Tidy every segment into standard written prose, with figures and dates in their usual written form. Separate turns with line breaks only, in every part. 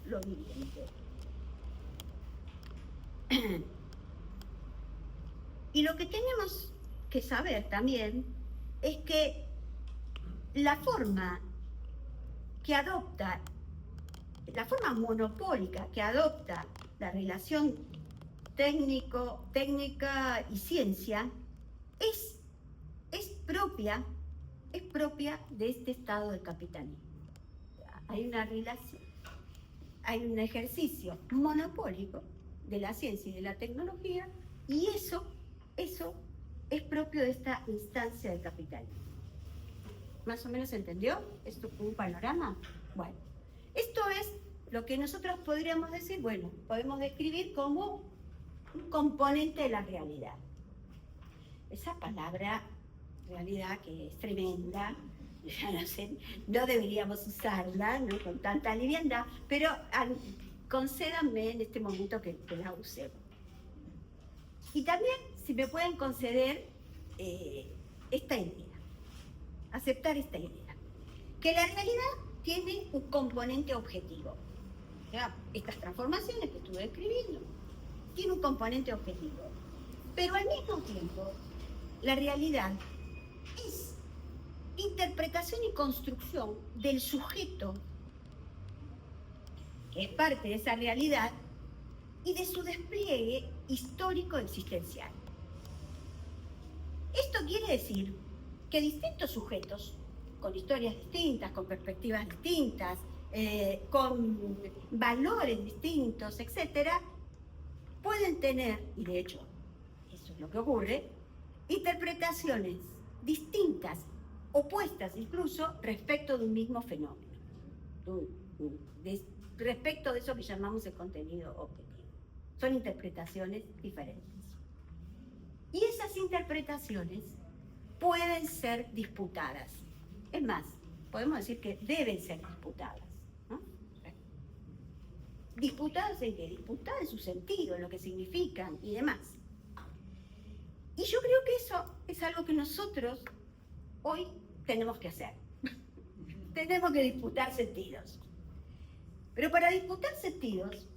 lo viviente. Y lo que tenemos que saber también es que la forma monopólica que adopta la relación técnica y ciencia es propia de este estado del capitalismo. Hay una relación, hay un ejercicio monopólico de la ciencia y de la tecnología, y eso es propio de esta instancia del capitalismo. ¿Más o menos se entendió? ¿Esto fue un panorama? Bueno, esto es lo que nosotros podríamos decir, bueno, podemos describir como un componente de la realidad. Esa palabra realidad que es tremenda, ya no sé, no deberíamos usarla, ¿no?, con tanta liviandad, pero concédanme en este momento que la usemos. Y también, si me pueden conceder esta idea, aceptar esta idea, que la realidad tiene un componente objetivo. ¿Ya? Estas transformaciones que estuve escribiendo tienen un componente objetivo, pero al mismo tiempo la realidad es interpretación y construcción del sujeto que es parte de esa realidad y de su despliegue histórico existencial. Esto quiere decir que distintos sujetos, con historias distintas, con perspectivas distintas, con valores distintos, etc., pueden tener, y de hecho eso es lo que ocurre, interpretaciones distintas, opuestas incluso, respecto de un mismo fenómeno, respecto de eso que llamamos el contenido objetivo. Son interpretaciones diferentes. Y esas interpretaciones pueden ser disputadas. Es más, podemos decir que deben ser disputadas, ¿no? ¿Disputadas en qué? Disputadas en su sentido, en lo que significan y demás. Y yo creo que eso es algo que nosotros hoy tenemos que hacer. Tenemos que disputar sentidos. Pero para disputar sentidos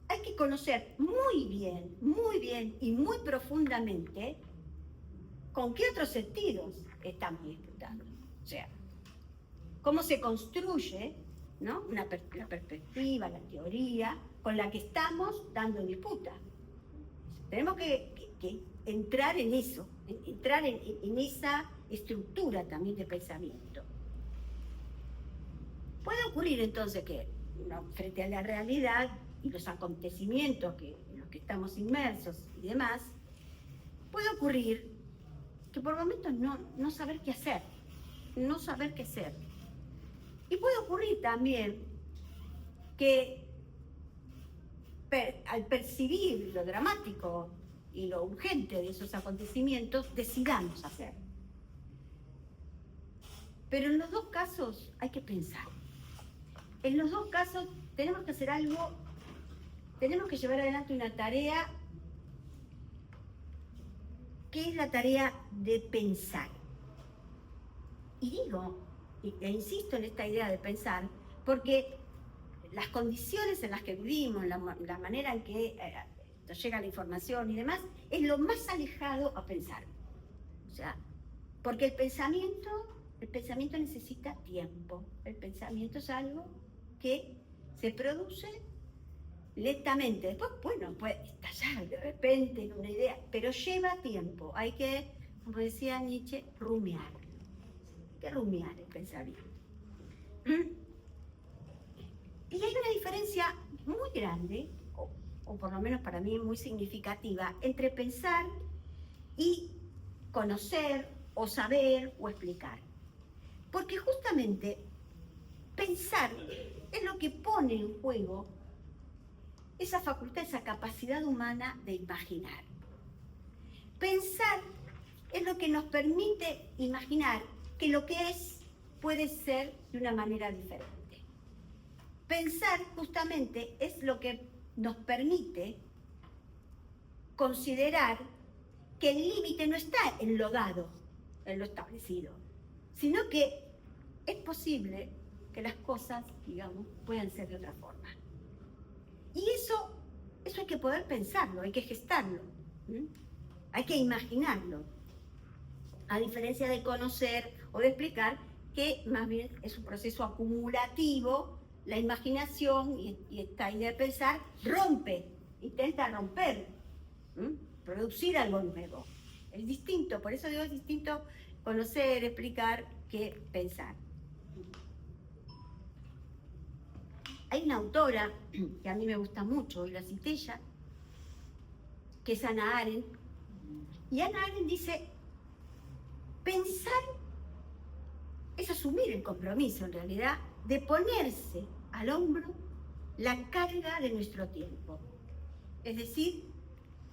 hay que conocer muy bien y muy profundamente con qué otros sentidos estamos disputando. O sea, cómo se construye, ¿no?, la perspectiva, la teoría con la que estamos dando disputa. Tenemos que entrar en eso, entrar en esa estructura también de pensamiento. Puede ocurrir entonces que, ¿no?, frente a la realidad y los acontecimientos en los que estamos inmersos y demás, puede ocurrir que por momentos no saber qué hacer, no saber qué hacer. Y puede ocurrir también que al percibir lo dramático y lo urgente de esos acontecimientos, decidamos hacer. Pero en los dos casos hay que pensar. En los dos casos tenemos que hacer algo, tenemos que llevar adelante una tarea que es la tarea de pensar. Y digo, e insisto en esta idea de pensar, porque las condiciones en las que vivimos, la manera en que nos llega la información y demás, es lo más alejado a pensar. O sea, porque el pensamiento necesita tiempo. El pensamiento es algo que se produce lentamente. Después, bueno, puede estallar de repente en una idea, pero lleva tiempo. Hay que, como decía Nietzsche, rumiar. Hay que rumiar el pensamiento. Y hay una diferencia muy grande, o por lo menos para mí muy significativa, entre pensar y conocer, o saber, o explicar. Porque justamente pensar es lo que pone en juego esa facultad, esa capacidad humana de imaginar. Pensar es lo que nos permite imaginar que lo que es puede ser de una manera diferente. Pensar justamente es lo que nos permite considerar que el límite no está en lo dado, en lo establecido, sino que es posible que las cosas, digamos, puedan ser de otra forma. Y eso hay que poder pensarlo, hay que gestarlo, hay que imaginarlo, a diferencia de conocer o de explicar, que más bien es un proceso acumulativo. La imaginación y esta idea de pensar intenta romper, producir algo nuevo. Es distinto, por eso digo, es distinto conocer, explicar, que pensar. Hay una autora que a mí me gusta mucho, y la cité ya, que es Hannah Arendt, y Hannah Arendt dice: pensar es asumir el compromiso, en realidad, de ponerse al hombro la carga de nuestro tiempo. Es decir,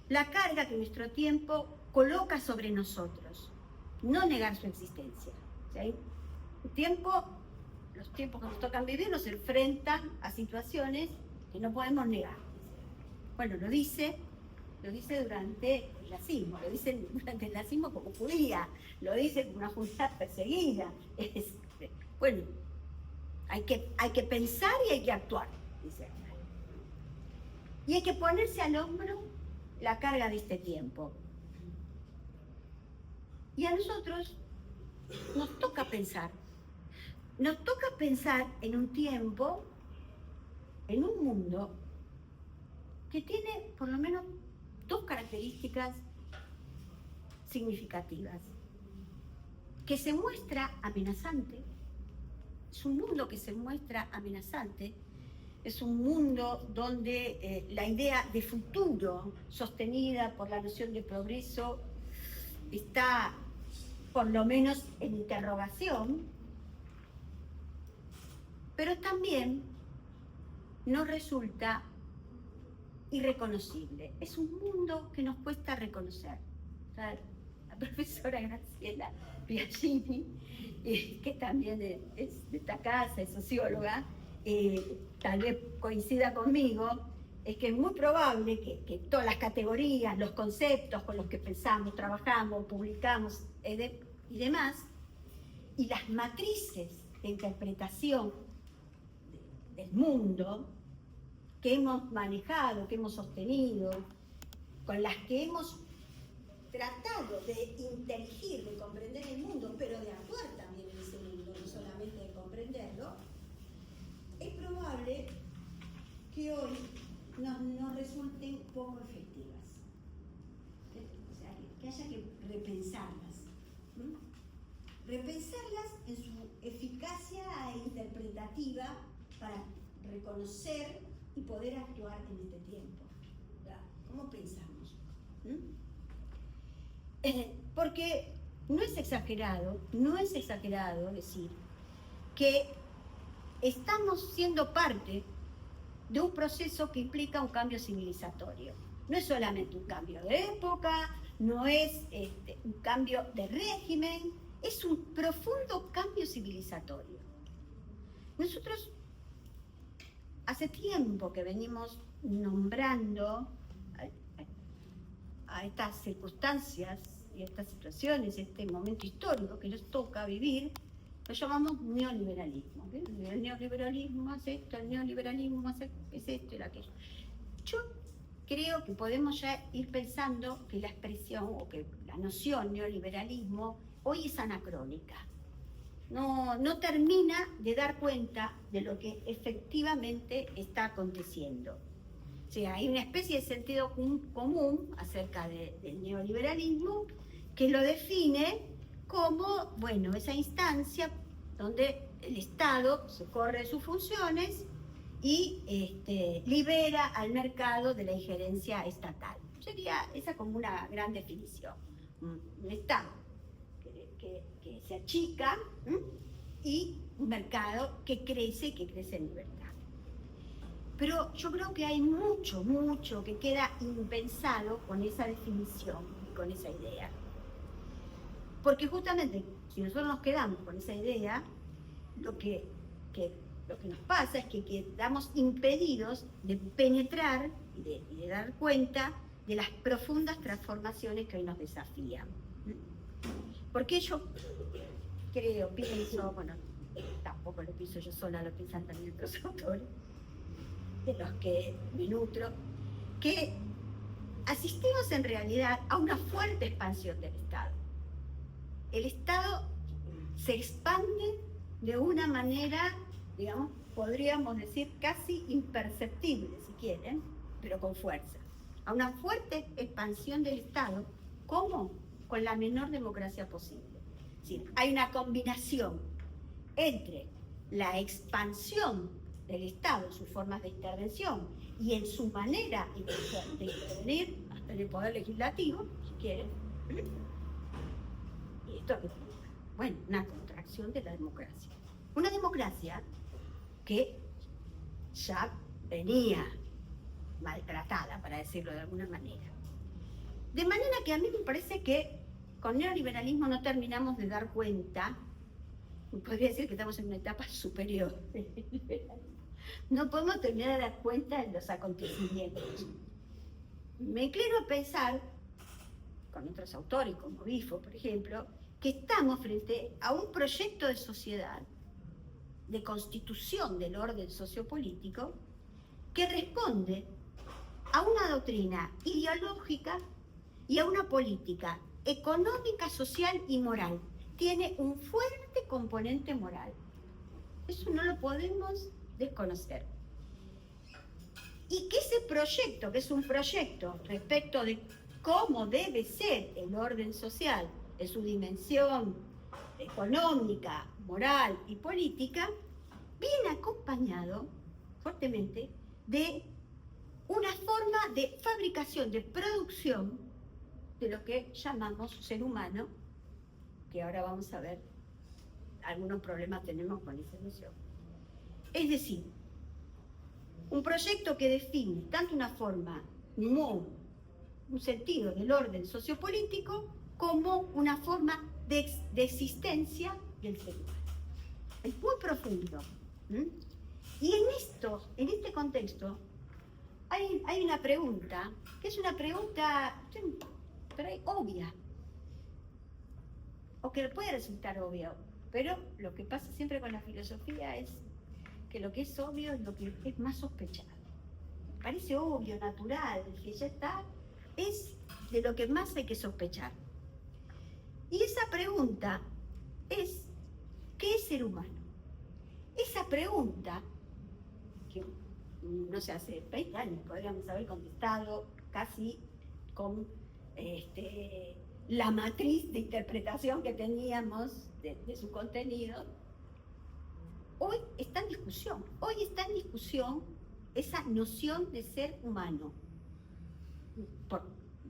la carga que nuestro tiempo coloca sobre nosotros, no negar su existencia. ¿Sí? Los tiempos que nos tocan vivir nos enfrentan a situaciones que no podemos negar. Bueno, lo dice durante el nazismo, lo dice durante el nazismo como judía, lo dice como una judía perseguida. Bueno, hay que pensar y hay que actuar, dice. Y hay que ponerse al hombro la carga de este tiempo. Y a nosotros nos toca pensar. Nos toca pensar en un tiempo, en un mundo, que tiene por lo menos dos características significativas. Que se muestra amenazante. Es un mundo que se muestra amenazante. Es un mundo donde la idea de futuro, sostenida por la noción de progreso, está por lo menos en interrogación, pero también nos resulta irreconocible. Es un mundo que nos cuesta reconocer. O sea, la profesora Graciela Biagini, que también es de esta casa, es socióloga, tal vez coincida conmigo, es que es muy probable que todas las categorías, los conceptos con los que pensamos, trabajamos, publicamos y demás, y las matrices de interpretación del mundo que hemos manejado, que hemos sostenido, con las que hemos tratado de inteligir, de comprender el mundo, pero de actuar también en ese mundo, no solamente de comprenderlo, es probable que hoy nos resulten poco efectivas. O sea, que haya que repensarlas. Repensarlas en su eficacia interpretativa para reconocer y poder actuar en este tiempo. ¿Cómo pensamos? Porque no es exagerado decir que estamos siendo parte de un proceso que implica un cambio civilizatorio. No es solamente un cambio de época, no es un cambio de régimen, es un profundo cambio civilizatorio. Nosotros hace tiempo que venimos nombrando a estas circunstancias y a estas situaciones, este momento histórico que nos toca vivir, lo llamamos neoliberalismo. El neoliberalismo hace esto, el neoliberalismo hace esto y aquello. Yo creo que podemos ya ir pensando que la expresión o que la noción neoliberalismo hoy es anacrónica. No termina de dar cuenta de lo que efectivamente está aconteciendo. O sea, hay una especie de sentido común acerca del neoliberalismo que lo define como, bueno, esa instancia donde el Estado se corre de sus funciones y libera al mercado de la injerencia estatal. Sería esa como una gran definición. Un Estado que se achica y un mercado que crece en libertad. Pero yo creo que hay mucho que queda impensado con esa definición y con esa idea. Porque justamente, si nosotros nos quedamos con esa idea, lo que nos pasa es que quedamos impedidos de penetrar y de dar cuenta de las profundas transformaciones que hoy nos desafían. Porque yo pienso, bueno, tampoco lo pienso yo sola, lo piensan también otros autores, de los que me nutro, que asistimos en realidad a una fuerte expansión del Estado. El Estado se expande de una manera, digamos, podríamos decir casi imperceptible, si quieren, pero con fuerza. A una fuerte expansión del Estado, ¿cómo? Con la menor democracia posible. Es decir, hay una combinación entre la expansión del Estado en sus formas de intervención y en su manera de intervenir hasta en el poder legislativo, si quieren. Y esto es, bueno, una contracción de la democracia. Una democracia que ya venía maltratada, para decirlo de alguna manera. De manera que a mí me parece que con neoliberalismo no terminamos de dar cuenta, podría decir que estamos en una etapa superior. No podemos terminar de dar cuenta de los acontecimientos. Me inclino a pensar, con otros autores como Bifo, por ejemplo, que estamos frente a un proyecto de sociedad, de constitución del orden sociopolítico, que responde a una doctrina ideológica y a una política económica, social y moral. Tiene un fuerte componente moral. Eso no lo podemos desconocer. Y que ese proyecto, que es un proyecto respecto de cómo debe ser el orden social en su dimensión económica, moral y política, viene acompañado fuertemente de una forma de fabricación, de producción de lo que llamamos ser humano, que ahora vamos a ver, algunos problemas tenemos con esa noción. Es decir, un proyecto que define tanto una forma, un sentido del orden sociopolítico, como una forma de existencia del ser humano. Es muy profundo. Y en este contexto, hay una pregunta, que es una pregunta obvia, o que puede resultar obvio, pero lo que pasa siempre con la filosofía es que lo que es obvio es lo que es más sospechado. Parece obvio, natural, que ya está, es de lo que más hay que sospechar. Y esa pregunta es, ¿qué es ser humano? Esa pregunta, que no sé, hace 20 años podríamos haber contestado casi con la matriz de interpretación que teníamos de su contenido, hoy está en discusión. Hoy está en discusión esa noción de ser humano. Por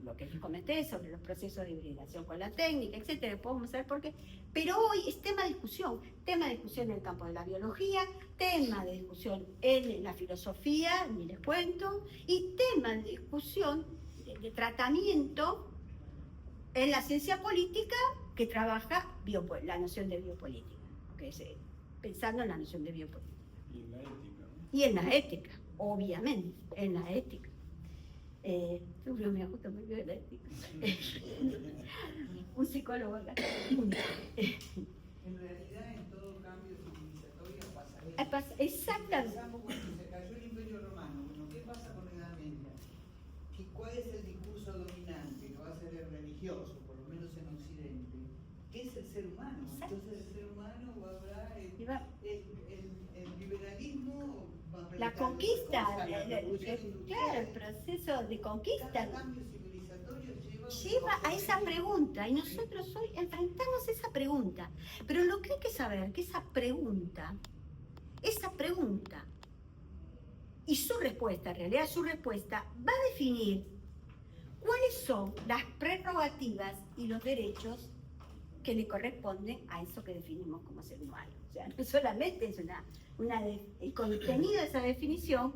lo que les comenté sobre los procesos de hibridación con la técnica, etcétera, podemos saber por qué. Pero hoy es tema de discusión en el campo de la biología, tema de discusión en la filosofía, ni les cuento, y tema de discusión, de tratamiento en la ciencia política que trabaja la noción de biopolítica, que es, pensando en la noción de biopolítica.
Y en la ética, ¿no?
Y en la ética, obviamente, en la ética. Me ajusto muy bien la ética. Un psicólogo acá.
En realidad, en todo cambio civilizatorio pasa eso.
Exactamente.
Pensamos cuando se cayó el Imperio Romano, bueno, ¿qué pasa con la Edad Media? ¿Cuál es el discurso dominante? Que va a ser el religioso, por lo menos en Occidente. ¿Qué es el ser humano?
Exacto.
Entonces el ser humano va a hablar, el liberalismo va a
La conquista,
cosas, la revolución
claro, el
industrial.
proceso de conquista
Cada cambio civilizatorio
lleva a esa pregunta, y nosotros hoy enfrentamos esa pregunta. Pero lo que hay que saber que esa pregunta y su respuesta, en realidad su respuesta, va a definir cuáles son las prerrogativas y los derechos que le corresponden a eso que definimos como ser humano. O sea, no solamente es el contenido de esa definición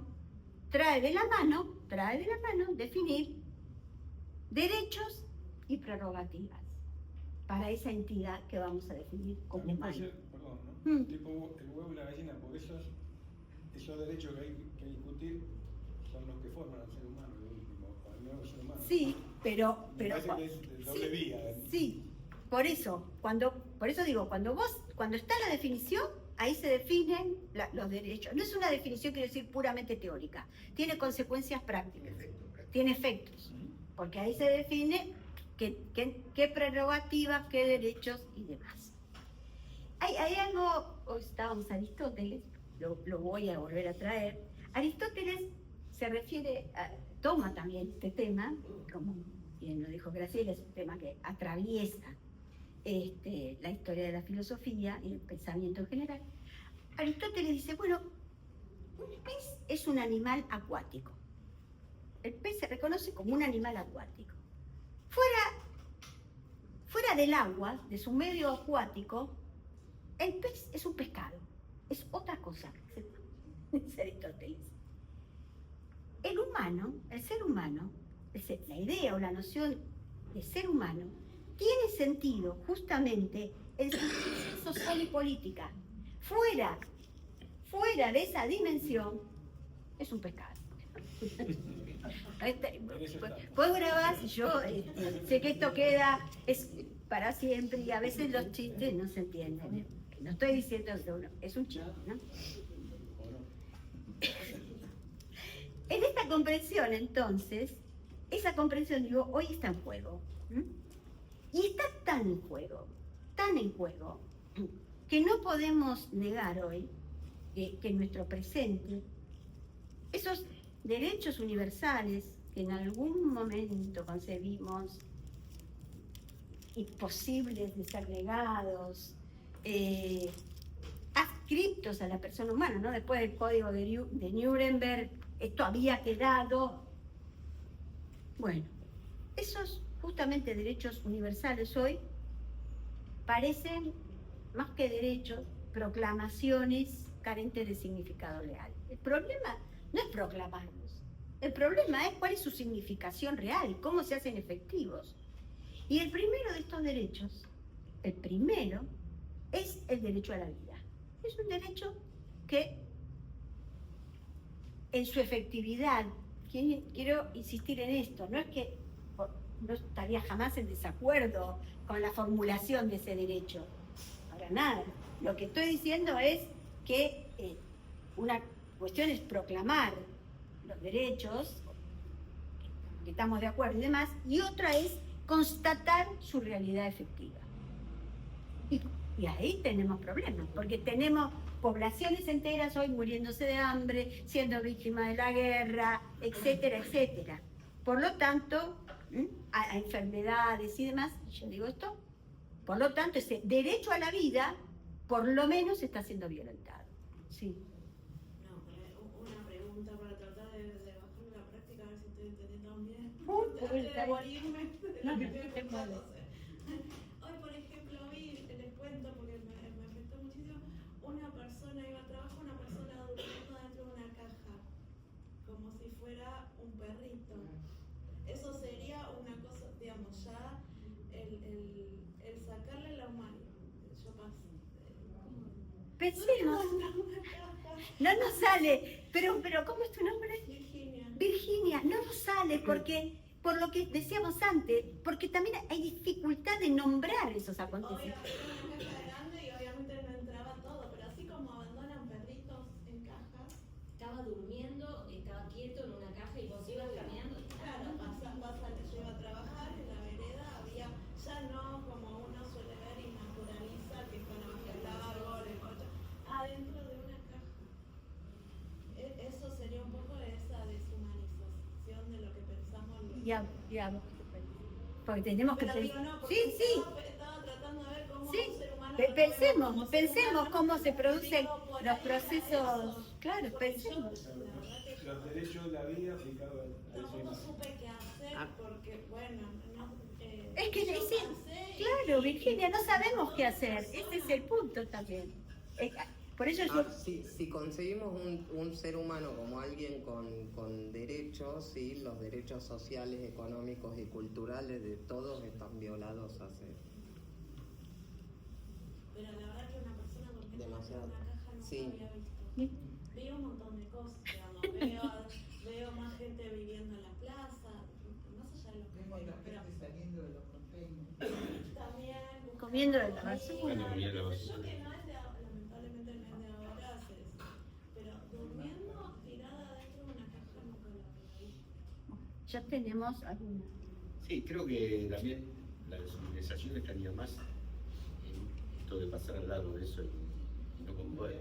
trae de la mano definir derechos y prerrogativas para esa entidad que vamos a definir como
También puede
humano.
ser, perdón, ¿no? Tipo el huevo y la gallina, por esos derechos que hay que discutir son los que forman al ser humano, el último, al nuevo ser humano.
Sí, pero
Me parece que es de doble vía.
Sí, por eso digo, cuando está la definición, ahí se definen los derechos. No es una definición, quiero decir, puramente teórica. Tiene consecuencias prácticas, tiene efectos, porque ahí se define qué prerrogativas, qué derechos y demás. Hay algo, hoy estábamos Aristóteles, lo voy a volver a traer. Aristóteles se refiere, toma también este tema, como bien lo dijo Graciela, es un tema que atraviesa la historia de la filosofía y el pensamiento en general. Aristóteles dice, bueno, un pez es un animal acuático. El pez se reconoce como un animal acuático. Fuera del agua, de su medio acuático, el pez es un pescado, es otra cosa, dice Aristóteles. El humano, el ser humano, la idea o la noción de ser humano, tiene sentido justamente en su dimensión social y política. Fuera de esa dimensión, es un pecado. Puedo grabar, si yo sé que esto queda es para siempre y a veces los chistes no se entienden. No estoy diciendo eso, es un chiste, ¿no? En esta comprensión, entonces, esa comprensión, digo, hoy está en juego. Y está tan en juego, que no podemos negar hoy que en nuestro presente, esos derechos universales que en algún momento concebimos imposibles de ser negados, adscriptos a la persona humana, ¿no? Después del Código de Nuremberg, esto había quedado. Bueno, esos justamente derechos universales hoy parecen, más que derechos, proclamaciones carentes de significado real. El problema no es proclamarlos, el problema es cuál es su significación real, cómo se hacen efectivos. Y el primero de estos derechos, el primero, es el derecho a la vida. Es un derecho que en su efectividad, quiero insistir en esto, no es que no estaría jamás en desacuerdo con la formulación de ese derecho, para nada. Lo que estoy diciendo es que una cuestión es proclamar los derechos, que estamos de acuerdo y demás, y otra es constatar su realidad efectiva. Y ahí tenemos problemas, porque tenemos poblaciones enteras hoy muriéndose de hambre, siendo víctimas de la guerra, etcétera, etcétera. Por lo tanto, a enfermedades y demás, yo digo esto, por lo tanto, ese derecho a la vida, por lo menos, está siendo violentado. Sí.
No, una pregunta para tratar de bajar la práctica, a ver si estoy entendiendo bien. Hoy, por ejemplo, les cuento, porque me afectó muchísimo, una persona iba a trabajar, una persona durmiendo dentro de una caja, como si fuera un perrito. Eso sería una cosa, digamos, ya el sacarle la humanidad. Yo pasé.
Pensemos. No nos sale. Pero ¿cómo es tu nombre?
Virginia.
Virginia, no nos sale porque, por lo que decíamos antes, porque también hay dificultad de nombrar esos acontecimientos.
Hoy era una caja grande y obviamente no entraba todo, pero así como abandonan perritos en cajas.
Estaba durmiendo, estaba quieto en una caja y vos ibas caminando.
Claro, pasa que yo iba a trabajar en la vereda, había, ya no como uno suele ver y naturaliza que con el árbol, el coche, adentro de una caja. Eso sería un poco esa deshumanización de lo que pensamos.
Ya, porque tenemos que
pero digo,
pensar.
no, porque
Sí.
estaba tratando de ver cómo
Sí,
un ser humano
pensemos cómo se producen
por
los
ahí
procesos.
eso.
Claro,
Porque
pensemos.
yo, la verdad que
Los derechos de la vida aplicados a eso.
tampoco supe qué hacer porque, bueno, no,
Es que
yo
sí,
pasé
claro, Virginia, no sabemos qué hacer. Ese es el punto también. Por eso yo.
Si conseguimos un ser humano como alguien con derechos, sí, los derechos sociales, económicos y culturales de todos están violados hace
Pero la verdad que una persona durmiendo
demasiado.
en una caja no
Sí.
había visto. Vi un montón de cosas, digamos, veo más gente viviendo en la plaza, más allá de lo que
Vemos la
pero
gente saliendo de los containers.
también
Comiendo de la
basura.
basura.
Yo que no es lamentablemente no
ya tenemos alguna.
Sí, creo que también la deshumanización estaría más en esto de pasar al lado de eso y no con poder.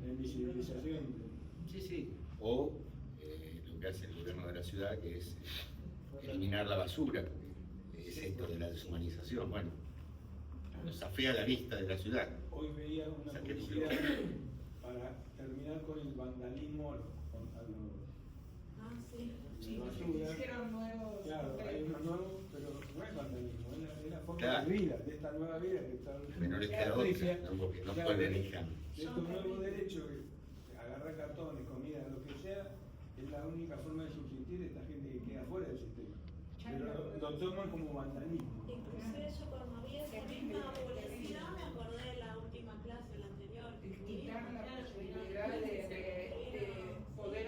La invisibilización.
Sí, sí. O lo que hace el gobierno de la ciudad, que es eliminar la basura, porque es esto de la deshumanización. Bueno, nos afea la vista de la ciudad.
Hoy veía una
Saquemos
publicidad
el-
para terminar con el vandalismo a los
Ah, sí.
Sí,
basura.
hicieron nuevos.
Claro, hay uno nuevo, pero no es vandalismo, es la forma
Claro.
de vida, de esta nueva vida que está.
Que no les queda
Patricia,
otra, ¿no? Porque no
claro,
pueden
de
elegir.
estos nuevos derechos, que agarrar cartones, comida, lo que sea, es la única forma de subsistir de esta gente que queda fuera del sistema. Pero lo toman como vandalismo.
Inclusive yo cuando vi esa misma publicidad me acordé de la última clase, la anterior. que tuvimos.
Quitar la posibilidad de poder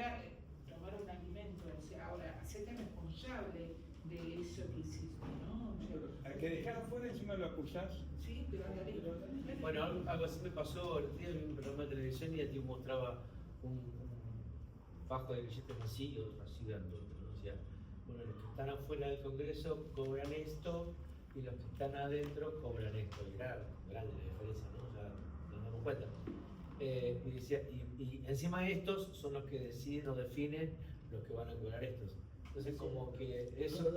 tomar un alimento, o sea, ahora, hacerte responsable de eso que hiciste, ¿no? O sea,
Al que dejar afuera encima lo acusás.
sí, pero
Bueno, algo así me pasó el día en un programa de televisión y el tío mostraba un fajo de billetes vacíos, así grandote, ¿no? O sea, bueno, los que están afuera del Congreso cobran esto y los que están adentro cobran esto. Y era grande la diferencia, ¿no? O sea, nos damos cuenta. Y decía, y encima estos son los que deciden o definen los que van a cobrar estos. Entonces como que eso... No,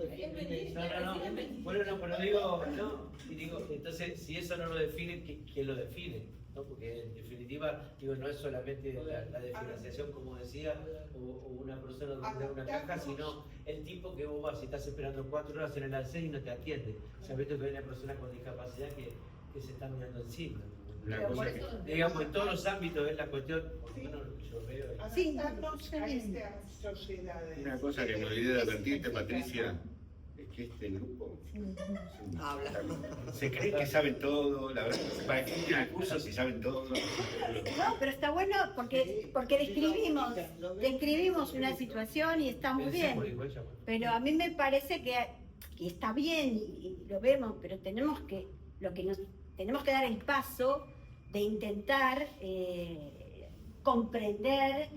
bueno, no, pero digo, no, y digo, entonces si eso no lo define, ¿quién lo define? ¿No? Porque en definitiva, digo, no es solamente la diferenciación, como decía, o una persona donde una caja, sino el tipo que vos vas y estás esperando 4 horas en el alcén y no te atiende, sabiendo que hay una persona con discapacidad que se está mirando encima.
Una cosa que,
Digamos, en todos los ámbitos es la cuestión, por lo menos lo que yo veo.
Sí,
adaptarnos a esta sociedad.
una cosa que me olvidé de advertirte, Patricia, es que este grupo
Habla.
se creen que saben todo, la verdad, para que vienen al curso si saben todo.
No, pero está bueno porque describimos una situación y está muy bien.
Pensemos igual, ya, bueno.
Pero a mí me parece que está bien y lo vemos, pero tenemos que dar el paso de intentar comprender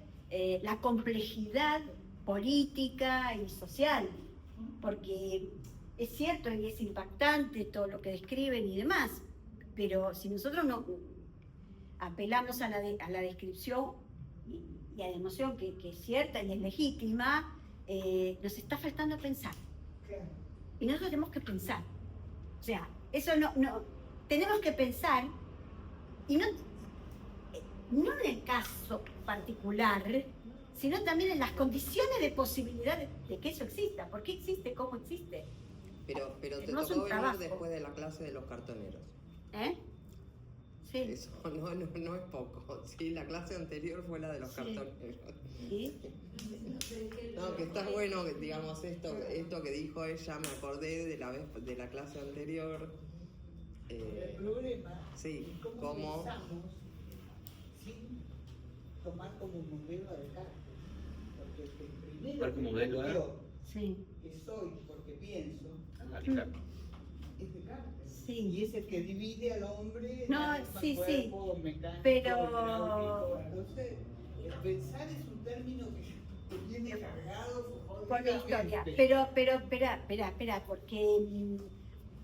la complejidad política y social, porque es cierto y es impactante todo lo que describen y demás, pero si nosotros no apelamos a la descripción y a la emoción que es cierta y es legítima, nos está faltando pensar. Y nosotros tenemos que pensar. O sea, eso tenemos que pensar, y no en el caso particular, sino también en las condiciones de posibilidad de que eso exista. ¿Por qué existe? ¿Cómo existe?
Pero te
Tenemos
tocó
un
venir
trabajo.
después de la clase de los cartoneros.
¿Eh? Sí.
Eso no es poco. Sí, la clase anterior fue la de los
Sí.
cartoneros.
¿Sí?
No, que está bueno, que, digamos, esto que dijo ella, me acordé de la clase anterior.
El problema
Sí,
es cómo
cómo...
pensamos sin tomar como modelo a Descartes. Porque el que primero
¿Cuál como modelo,
yo,
Sí.
que soy porque pienso,
Alejandro.
es Descartes.
Sí.
Y es el que divide al hombre
No,
en
sí,
cuerpo, mecánico,
pero-
hidráulico. Entonces, el pensar es un término que viene cargado
Con la historia.
jodidamente.
Pero espera, porque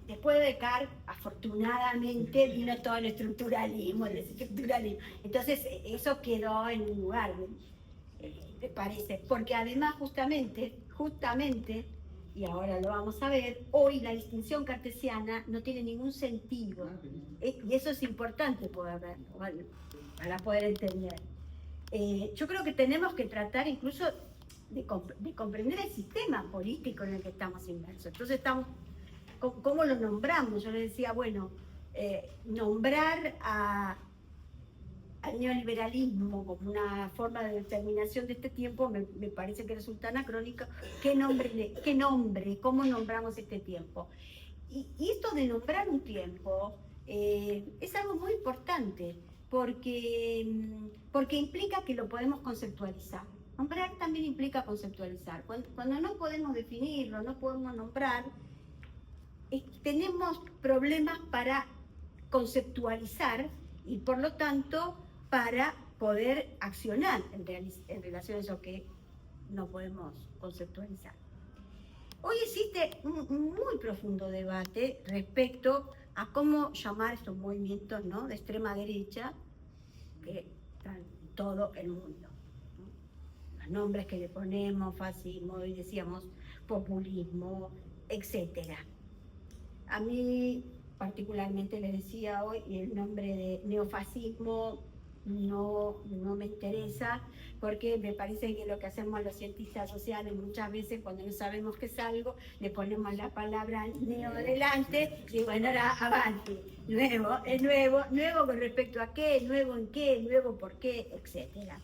después de Descartes, afortunadamente, vino todo el estructuralismo, el desestructuralismo. Entonces, eso quedó en un lugar, me parece. Porque además, justamente, y ahora lo vamos a ver, hoy la distinción cartesiana no tiene ningún sentido. Y eso es importante poder verlo, ¿vale? Para poder entender. Yo creo que tenemos que tratar incluso de comprender el sistema político en el que estamos inmersos. Entonces, ¿cómo lo nombramos? Yo le decía, bueno, nombrar al neoliberalismo como una forma de determinación de este tiempo me parece que resulta anacrónico. ¿Qué nombre? ¿Cómo nombramos este tiempo? Y esto de nombrar un tiempo es algo muy importante porque implica que lo podemos conceptualizar. Nombrar también implica conceptualizar. Cuando no podemos definirlo, no podemos nombrar, tenemos problemas para conceptualizar y por lo tanto para poder accionar en relación a eso que no podemos conceptualizar. Hoy existe un muy profundo debate respecto a cómo llamar estos movimientos, ¿no?, de extrema derecha que están todo el mundo, ¿no? Los nombres que le ponemos, fascismo, hoy decíamos populismo, etcétera. A mí particularmente le decía hoy, y el nombre de neofascismo no me interesa, porque me parece que lo que hacemos los cientistas sociales muchas veces cuando no sabemos qué es algo, le ponemos la palabra neo adelante y bueno, ahora avante, nuevo con respecto a qué, nuevo por qué, etcétera.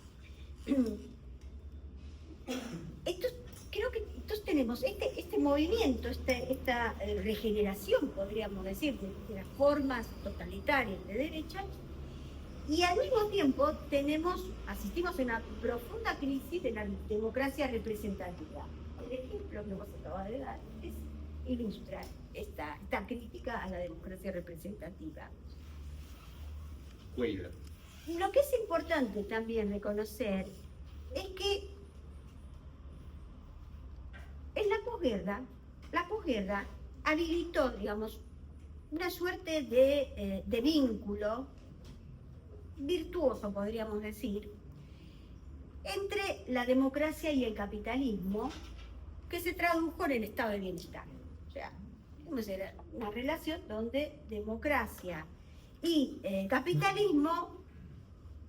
Creo que entonces tenemos este movimiento, esta regeneración, podríamos decir, de las formas totalitarias de derecha, y al mismo tiempo asistimos a una profunda crisis de la democracia representativa. El ejemplo que vos acabas de dar ilustra esta crítica a la democracia representativa.
Cuida.
Lo que es importante también reconocer es que en la posguerra habilitó, digamos, una suerte de vínculo virtuoso, podríamos decir, entre la democracia y el capitalismo, que se tradujo en el estado de bienestar. O sea, era una relación donde democracia y capitalismo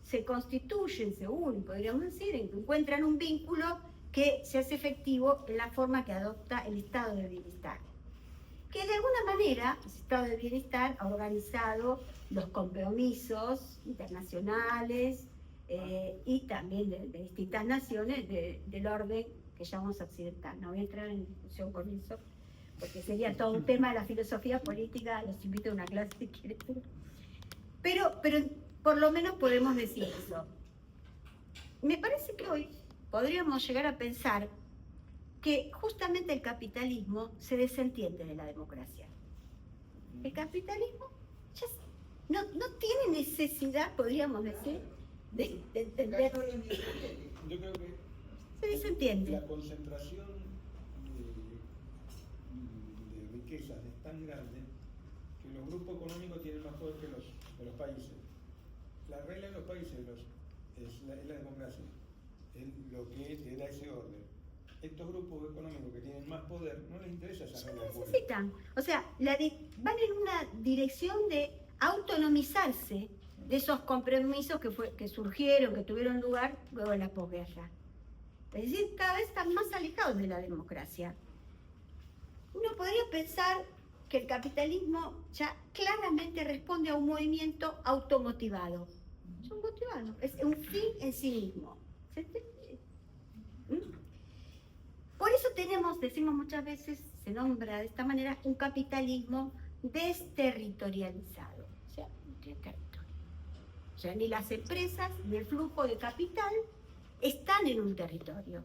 se constituyen, se unen, podríamos decir, encuentran un vínculo que se hace efectivo en la forma que adopta el estado de bienestar. Que de alguna manera ese estado de bienestar ha organizado los compromisos internacionales y también de distintas naciones del orden que llamamos occidental. No voy a entrar en discusión con eso, porque sería todo un tema de la filosofía política, los invito a una clase si quieren. Pero por lo menos podemos decir eso. Me parece que hoy podríamos llegar a pensar que justamente el capitalismo se desentiende de la democracia. El capitalismo ya no tiene necesidad, podríamos decir, de entender.
Yo creo que
se desentiende.
La concentración de riquezas es tan grande que los grupos económicos tienen más poder que los países. La regla de los países es la democracia, es lo que te da ese orden. Estos grupos económicos que tienen más poder no les interesa esa regla de poder.
Necesitan, o sea, van en una dirección de autonomizarse de esos compromisos que surgieron, que tuvieron lugar luego de la posguerra. Es decir, cada vez están más alejados de la democracia. Uno podría pensar que el capitalismo ya claramente responde a un movimiento automotivado. Es un fin en sí mismo. ¿Se entiende? Por eso decimos muchas veces, se nombra de esta manera, un capitalismo desterritorializado. O sea, no tiene territorio. O sea, ni las empresas, ni el flujo de capital están en un territorio.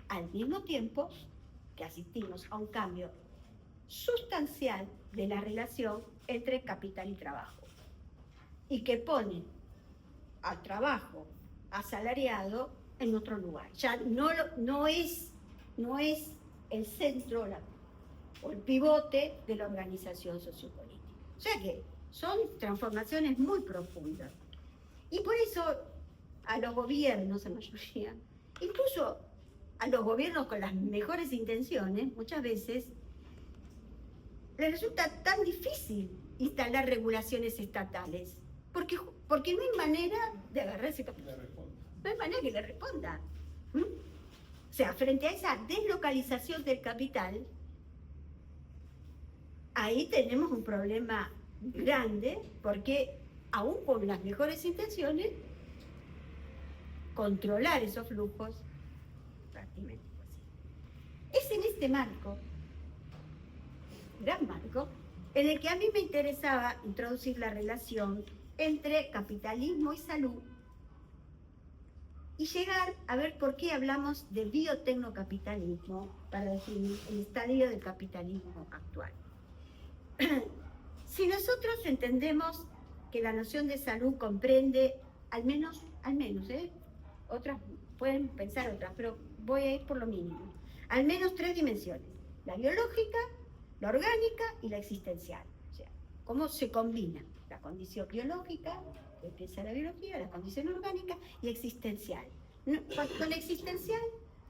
Al mismo tiempo que asistimos a un cambio sustancial de la relación entre capital y trabajo. Y que pone al trabajo asalariado en otro lugar. Ya no es el centro o el pivote de la organización sociopolítica. O sea que son transformaciones muy profundas. Y por eso a los gobiernos, en mayoría, incluso a los gobiernos con las mejores intenciones, muchas veces les resulta tan difícil instalar regulaciones estatales. Porque no hay manera de agarrar ese capital. No hay manera que le responda. O sea, frente a esa deslocalización del capital, ahí tenemos un problema grande, porque aún con las mejores intenciones, controlar esos flujos prácticamente imposible. Es en este marco, gran marco, en el que a mí me interesaba introducir la relación entre capitalismo y salud y llegar a ver por qué hablamos de biotecnocapitalismo para definir el estadio del capitalismo actual. Si nosotros entendemos que la noción de salud comprende al menos otras pueden pensar otras, pero voy a ir por lo mínimo. Al menos 3 dimensiones: la biológica, la orgánica y la existencial. O sea, cómo se combina la condición biológica, que empieza la biología, la condición orgánica y existencial. Con existencial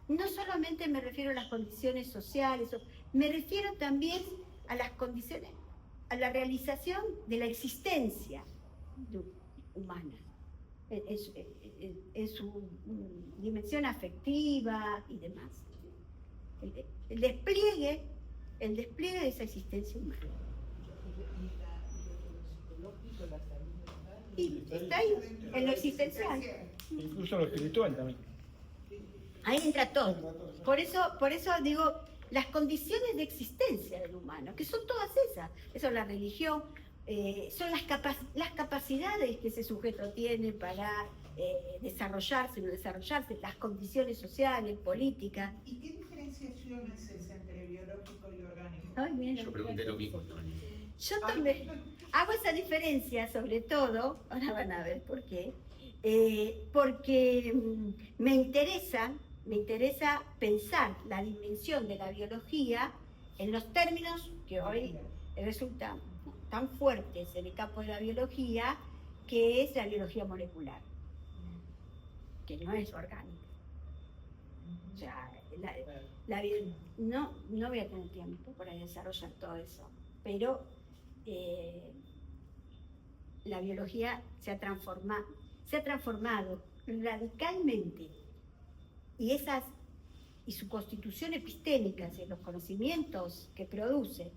no solamente me refiero a las condiciones sociales, me refiero también a las condiciones, a la realización de la existencia humana, en su dimensión afectiva y demás. El despliegue de esa existencia humana. Y está ahí, en lo existencial.
Incluso lo espiritual también.
Ahí entra todo. Por eso digo, las condiciones de existencia del humano, que son todas esas. Eso es la religión, son las capacidades que ese sujeto tiene para desarrollarse, no desarrollarse, las condiciones sociales, políticas.
¿Y qué diferenciación es esa entre biológico y orgánico?
Ay, mira,
Yo pregunté lo mismo, Tony.
yo también hago esa diferencia, sobre todo, ahora van a ver por qué, porque me interesa pensar la dimensión de la biología en los términos que hoy resultan tan fuertes en el campo de la biología, que es la biología molecular, que no es orgánica. O sea, no voy a tener tiempo para desarrollar todo eso, pero la biología se ha transformado radicalmente, y su constitución epistémica, los conocimientos que produce,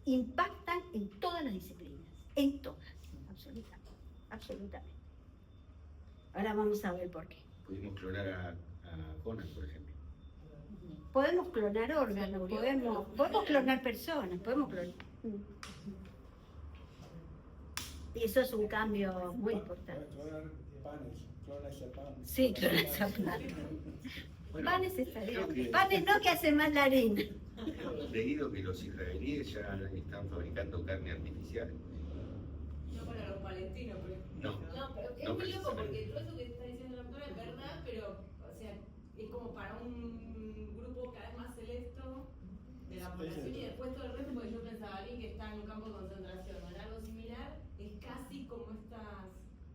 impactan en todas las disciplinas, en todas, absolutamente. Ahora vamos a ver por qué.
Pudimos clonar a Conan, por ejemplo.
Podemos clonar órganos, podemos clonar personas, podemos clonar. Y eso es un cambio muy importante.
Clonar panes, clona ese pan.
Sí, clonar esa planta.
Bueno,
Panes está
creo
bien.
que-
Panes no, que hace más la harina.
He leído que los israelíes ya están fabricando carne artificial.
No para los palestinos, pero.
No.
No, pero es
No
muy loco
precisamente.
porque todo eso que está diciendo la doctora es verdad, pero, o sea, es como para un grupo cada vez más selecto de la población y después todo el resto, porque yo pensaba, alguien que está en un campo de concentración o en algo similar, es casi como estas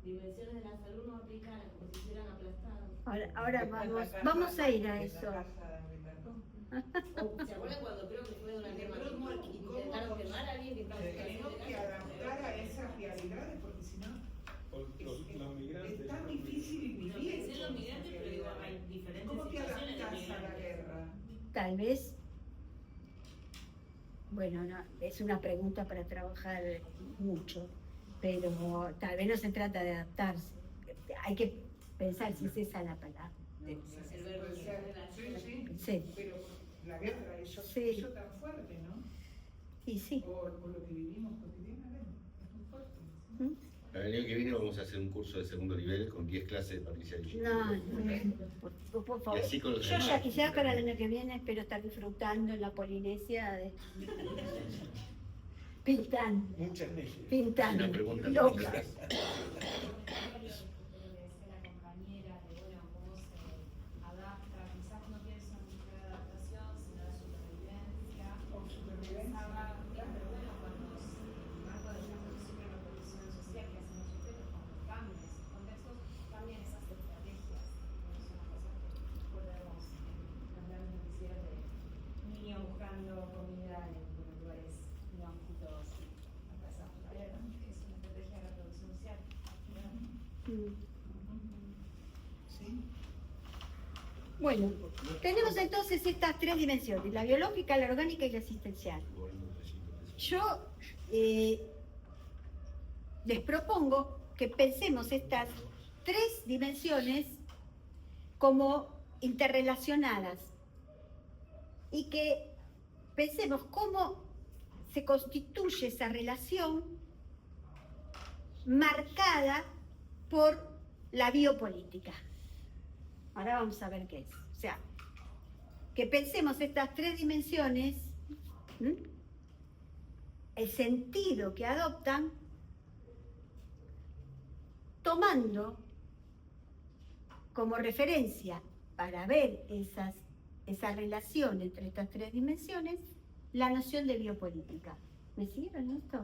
dimensiones de la salud no aplicadas, como si estuvieran aplastados.
Ahora vamos a ir a eso.
¿Se acuerdan cuando creo que fue durante el machismo intentaron quemar a alguien que estaba en
Tenemos que adaptar a esas realidades porque si no
Los migrantes.
es tan difícil
No,
vivir.
pensé en los migrantes, pero digo, hay diferentes
¿Cómo te
situaciones de
adaptas a la
migrantes.
guerra?
Tal vez, bueno, no, es una pregunta para trabajar mucho, pero tal vez no se trata de adaptarse. Hay que pensar si es esa la palabra.
El verbo
Puede ser.
relación.
Sí,
Sí,
pero la guerra, eso tan fuerte, ¿no?
y sí.
O lo que vivimos cotidianamente, es muy fuerte.
El año que viene vamos a hacer un curso de segundo nivel con 10 clases de Patricia Guillén.
No, por favor.
Y así con los
Yo ya
demás.
quisiera para el año que viene espero estar disfrutando en la Polinesia pintando,
Muchas leyes.
pintando,
Una pregunta.
loca.
La compañera de bueno, cómo se adapta, quizás no pienso en buscar adaptación, sino de supervivencia. Pensaba, pero bueno, cuando en el marco de la producción y reproducción social que hacemos ustedes, cuando cambian esos contextos, cambian esas estrategias. Es una cosa que podemos los grandes noticieros de niños buscando comida en lugares no aptos atrasados. La verdad es una estrategia de reproducción social.
¿Sí?
Bueno, tenemos entonces estas 3 dimensiones: la biológica, la orgánica y la existencial. Yo les propongo que pensemos estas 3 dimensiones como interrelacionadas y que pensemos cómo se constituye esa relación marcada por la biopolítica. Ahora vamos a ver qué es. O sea, que pensemos estas 3 dimensiones, el sentido que adoptan, tomando como referencia para ver esa relación entre estas tres dimensiones, la noción de biopolítica. ¿Me siguieron esto?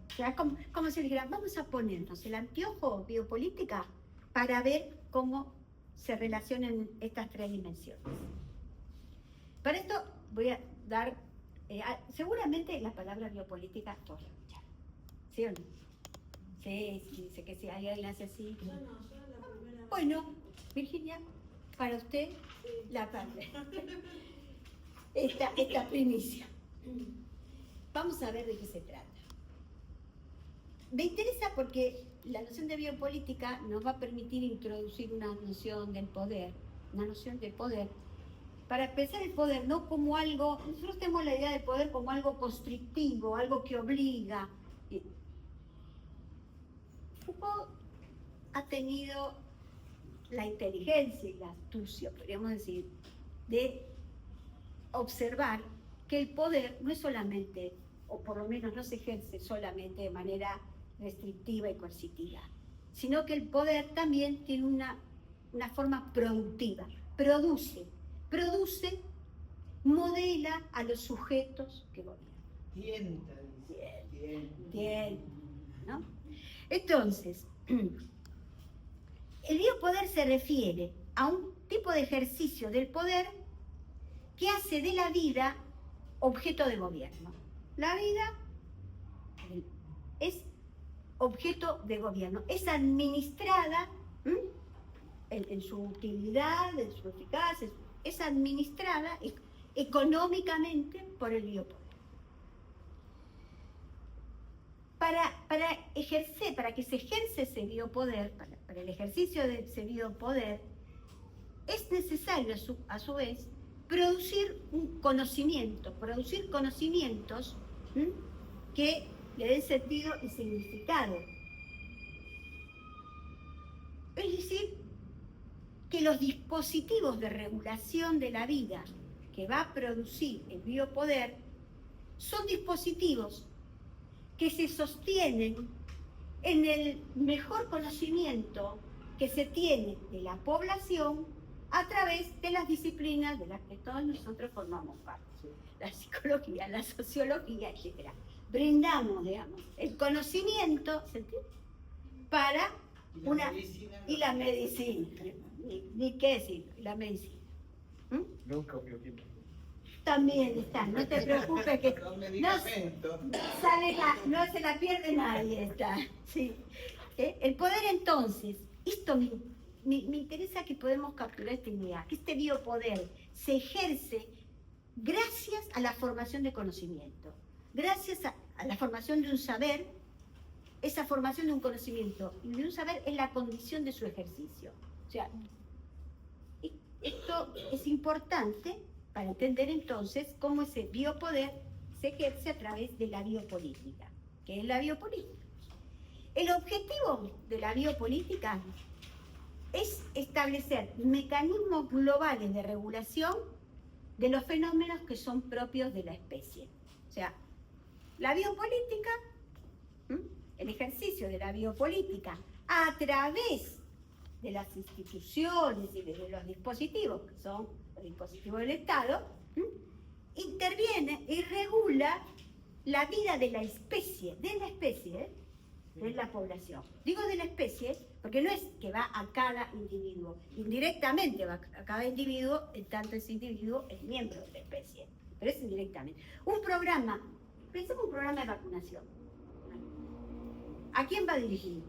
O sea, como si dijera, vamos a ponernos el anteojo biopolítica para ver cómo se relacionan estas tres dimensiones. Para esto voy a dar, seguramente la palabra biopolítica todos la escucharon, ¿sí o no? Sí, sé que si alguien la hace así.
Yo no, yo la primera.
Bueno, Virginia, para usted, la parte. Esta primicia. Vamos a ver de qué se trata. Me interesa porque la noción de biopolítica nos va a permitir introducir una noción del poder, para pensar el poder no como algo, nosotros tenemos la idea del poder como algo constrictivo, algo que obliga. Foucault ha tenido la inteligencia y la astucia, podríamos decir, de observar que el poder no es solamente, o por lo menos no se ejerce solamente de manera restrictiva y coercitiva, sino que el poder también tiene una forma productiva, produce, modela a los sujetos que gobiernan. Tienta, ¿no? Entonces, el biopoder se refiere a un tipo de ejercicio del poder que hace de la vida objeto de gobierno. La vida es objeto de gobierno, es administrada en su utilidad, en su eficacia, es administrada económicamente por el biopoder. Para que se ejerce ese biopoder, para el ejercicio de ese biopoder, es necesario a su vez producir un conocimiento, producir conocimientos que le den sentido y significado. Es decir, que los dispositivos de regulación de la vida que va a producir el biopoder son dispositivos que se sostienen en el mejor conocimiento que se tiene de la población a través de las disciplinas de las que todos nosotros formamos parte. La psicología, la sociología, etc. Brindamos, digamos, el conocimiento, ¿se entiende? Para y la medicina. Ni qué decir, la medicina.
Nunca bioquímica.
También está, no te preocupes que
Los
no
medicamentos.
no se la pierde nadie, está. Sí. El poder entonces, esto me interesa que podemos capturar esta idea, que este biopoder se ejerce gracias a la formación de conocimiento, gracias a la formación de un saber. Esa formación de un conocimiento y de un saber es la condición de su ejercicio. O sea, esto es importante para entender entonces cómo ese biopoder se ejerce a través de la biopolítica. ¿Qué es la biopolítica? El objetivo de la biopolítica es establecer mecanismos globales de regulación de los fenómenos que son propios de la especie. O sea, la biopolítica, el ejercicio de la biopolítica a través de las instituciones y de los dispositivos, que son los dispositivos del Estado, interviene y regula la vida de la especie, de la población. Digo de la especie porque no es que va a cada individuo, indirectamente va a cada individuo, en tanto ese individuo es miembro de la especie, pero es indirectamente. Un programa, pensemos un programa de vacunación. ¿A quién va dirigido?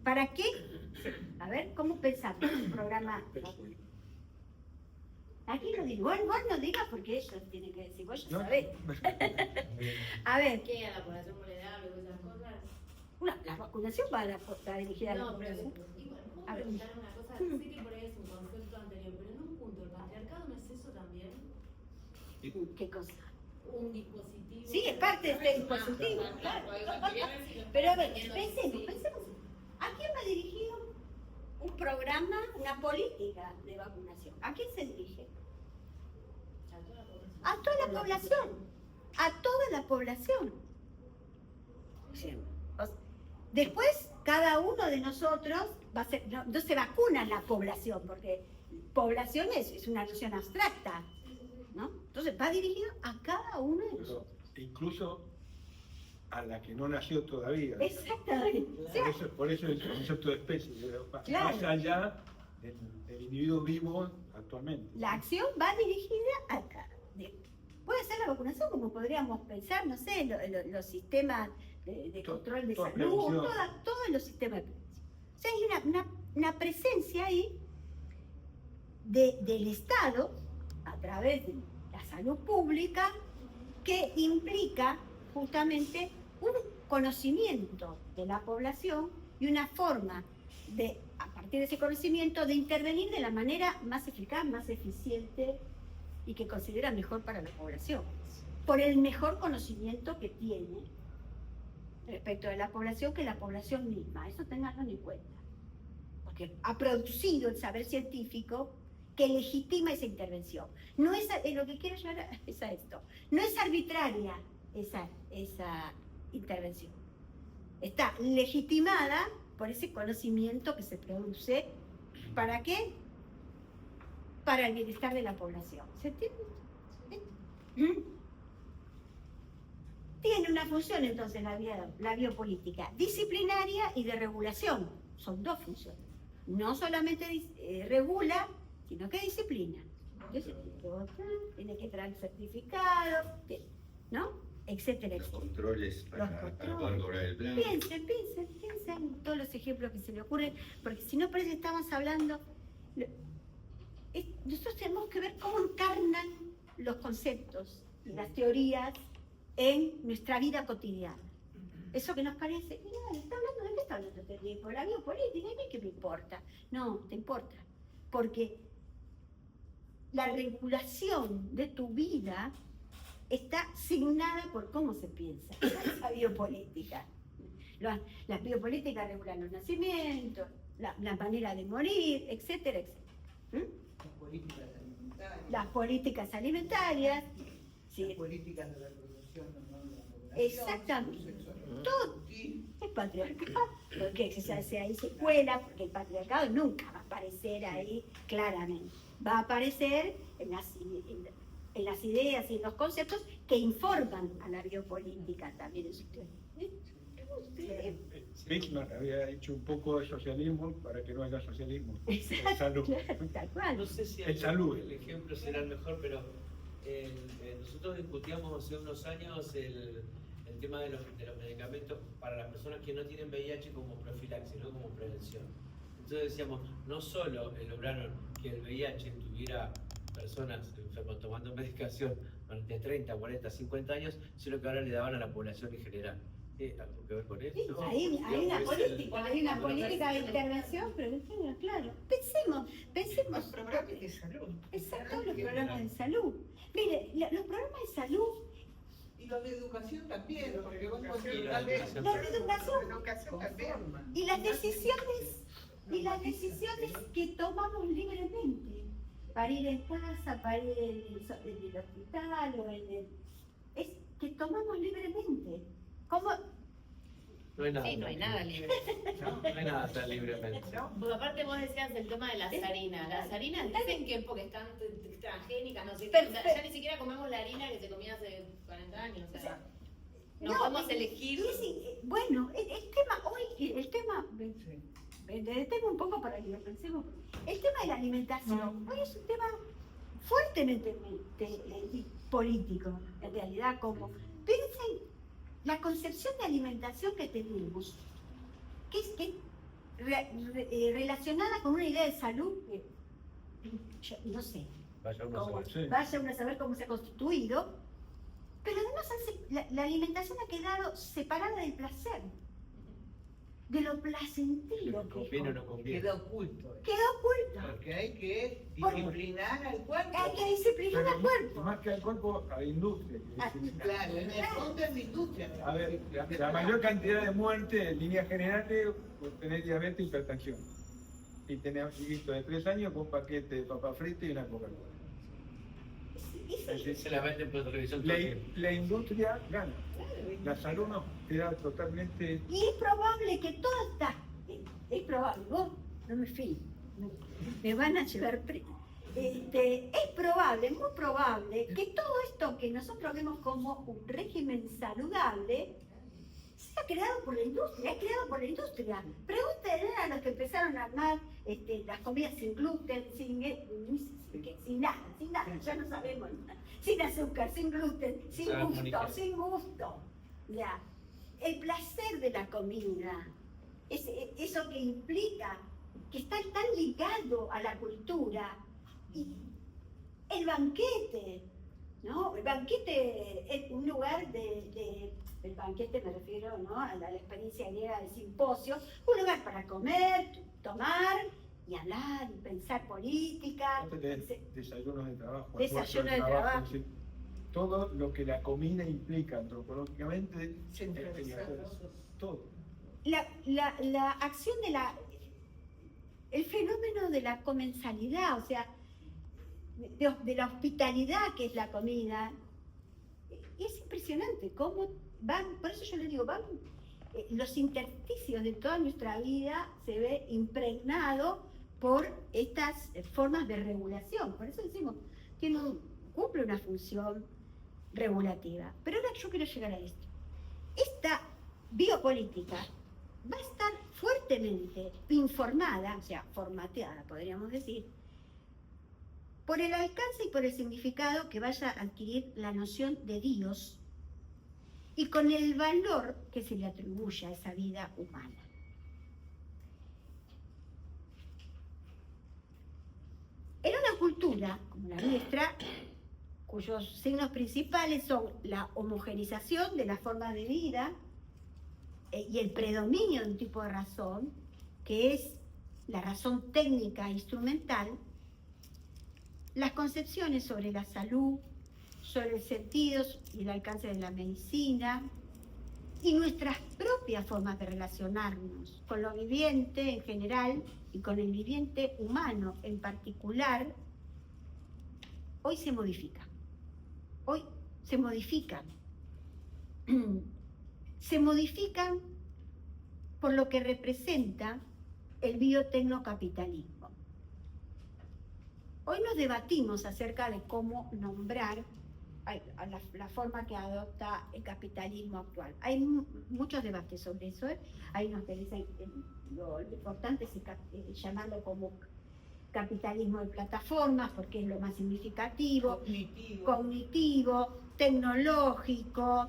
¿Para qué? A ver, ¿cómo pensamos un programa? Aquí lo digo, vos no digas porque ellos tienen que decir, vos ya sabés. A ver,
¿Qué? ¿A la población vulnerable o esas cosas?
la vacunación va dirigida a la
No, pero
población.
igual, ¿puedo
A ver.
preguntar una cosa? Sé que por ahí es un concepto anterior, pero en un punto, ¿el patriarcado no es eso también?
¿Qué cosa?
Un dispositivo.
Sí, es parte de este dispositivo, claro. Pero a ver, pensemos. ¿A quién va dirigido un programa, una política de vacunación? ¿A quién se dirige? A toda la población. A toda la población. Después, cada uno de nosotros va a ser, no se vacuna la población, porque población es una noción abstracta, ¿no? Entonces va dirigido a cada uno de nosotros.
Pero incluso a la que no nació todavía.
Exactamente. O sea,
Por eso el concepto de especie,
Claro.
más allá del individuo vivo actualmente.
la acción va dirigida a puede ser la vacunación, como podríamos pensar, no sé, los sistemas de control de
toda
salud,
prevención.
todos los sistemas de prevención. O sea, hay una presencia ahí del Estado, a través de la salud pública, que implica justamente un conocimiento de la población y una forma de, a partir de ese conocimiento, de intervenir de la manera más eficaz, más eficiente y que considera mejor para la población, por el mejor conocimiento que tiene respecto de la población que la población misma. Eso tenganlo en cuenta, porque ha producido el saber científico que legitima esa intervención. No es, lo que quiero llegar es a esto, no es arbitraria esa intervención. Está legitimada por ese conocimiento que se produce. ¿Para qué? Para el bienestar de la población. ¿Se entiende? Tiene una función entonces la biopolítica, disciplinaria y de regulación. Son dos funciones. No solamente regula, sino que disciplina. Entonces tiene que votar, tiene que traer certificado, ¿no? Etcétera,
Los
etcétera.
controles para poder cobrar el plan.
Piensen en todos los ejemplos que se le ocurren, porque si no parece que estamos hablando. Nosotros tenemos que ver cómo encarnan los conceptos y las teorías en nuestra vida cotidiana. Eso que nos parece, mira, ¿está hablando de qué está hablando este tipo? La biopolítica, ¿y a mí qué me importa? No, te importa, porque la regulación de tu vida está signada por cómo se piensa. Esa es la biopolítica. Las biopolíticas regulan los nacimientos, la manera de morir, etcétera, etcétera. Las políticas alimentarias, sí.
Las políticas de la reproducción, no de la población.
Exactamente.
Sexual.
Todo es patriarcado, porque se hace ahí se cuela, porque el patriarcado nunca va a aparecer ahí claramente. Va a aparecer en las ideas y en los conceptos que informan a la biopolítica también en su teoría.
Bismarck había hecho un poco de socialismo para que no haya socialismo.
Exacto,
Salud.
claro, tal cual.
No sé si
En salud.
el ejemplo será el mejor, pero nosotros discutíamos hace unos años el tema de los medicamentos para las personas que no tienen VIH como profilaxis, no como prevención. Entonces decíamos, no solo lograron que el VIH tuviera personas enfermas tomando medicación durante 30, 40, 50 años, sino que ahora le daban a la población en general. ¿Algo que ver con eso?
Sí, hay una política de intervención, pero claro, pensemos.
Los programas de salud.
Exacto, los programas de salud. Mire, los programas de salud,
Y los de educación también, porque vos
Los de
educación.
los de educación
Educación también.
y las decisiones que tomamos libremente para ir en casa, para ir en el hospital o es que tomamos libremente. ¿Cómo?
No hay nada.
Sí, no hay nada libre.
No hay nada tan libremente.
Porque aparte vos decías el tema de las harinas. Las harinas dicen que porque están transgénicas, no sé qué. O sea, ya ni siquiera comemos la harina que se comía hace 40 años. O sea, no podemos elegir.
Bueno, el tema, detengo un poco para que lo pensemos. El tema de la alimentación hoy es un tema fuertemente político, en realidad, como piensen la concepción de alimentación que tenemos, que es relacionada con una idea de salud, yo no sé,
Vaya uno a saber.
Sí.
vaya uno a saber cómo se ha constituido, pero además la alimentación ha quedado separada del placer, de lo placentero que
¿Conviene o no conviene?
Queda oculto.
quedó oculto.
Porque hay que disciplinar al cuerpo.
Hay que disciplinar al cuerpo.
Más que al cuerpo, a la industria.
Claro, en el fondo es la industria.
A ver, la mayor cantidad de muertes en líneas generales por tener diabetes e hipertensión. Y tener un chiquito de 3 años con un paquete de papas fritas y una Coca-Cola.
Y sí,
Se la venden por televisión todo el tiempo.
La industria gana, la salud no. era totalmente...
Y es probable que todo está, es probable, vos no me fío, me van a llevar es probable, muy probable, que todo esto que nosotros vemos como un régimen saludable sea creado por la industria, es creado por la industria. Pregúntenle a los que empezaron a armar las comidas sin gluten, sin nada, ya no sabemos nada. Sin azúcar, sin gluten, sin gusto. Ya. El placer de la comida, eso que implica, que está tan ligado a la cultura. Y el banquete, ¿no? El banquete es un lugar el banquete me refiero, ¿no?, a la experiencia griega del simposio, un lugar para comer, tomar y hablar y pensar política.
Desayunos de trabajo.
Desayunos de trabajo.
Sí. Todo lo que la comida implica antropológicamente, todo.
La acción el fenómeno de la comensalidad, o sea, de la hospitalidad que es la comida, es impresionante cómo por eso yo les digo, los intersticios de toda nuestra vida se ve impregnado por estas formas de regulación. Por eso decimos, cumple una función regulativa. Pero ahora yo quiero llegar a esto. Esta biopolítica va a estar fuertemente informada, o sea, formateada, podríamos decir, por el alcance y por el significado que vaya a adquirir la noción de Dios y con el valor que se le atribuye a esa vida humana. En una cultura como la nuestra, cuyos signos principales son la homogenización de las formas de vida y el predominio de un tipo de razón, que es la razón técnica e instrumental, las concepciones sobre la salud, sobre el sentido y el alcance de la medicina, y nuestras propias formas de relacionarnos con lo viviente en general y con el viviente humano en particular, hoy se modifican. Hoy se modifican. Se modifican por lo que representa el biotecnocapitalismo. Hoy nos debatimos acerca de cómo nombrar a la forma que adopta el capitalismo actual. Hay muchos debates sobre eso. Hay unos que dicen que lo importante es llamarlo como capitalismo de plataformas, porque es lo más significativo, cognitivo, tecnológico,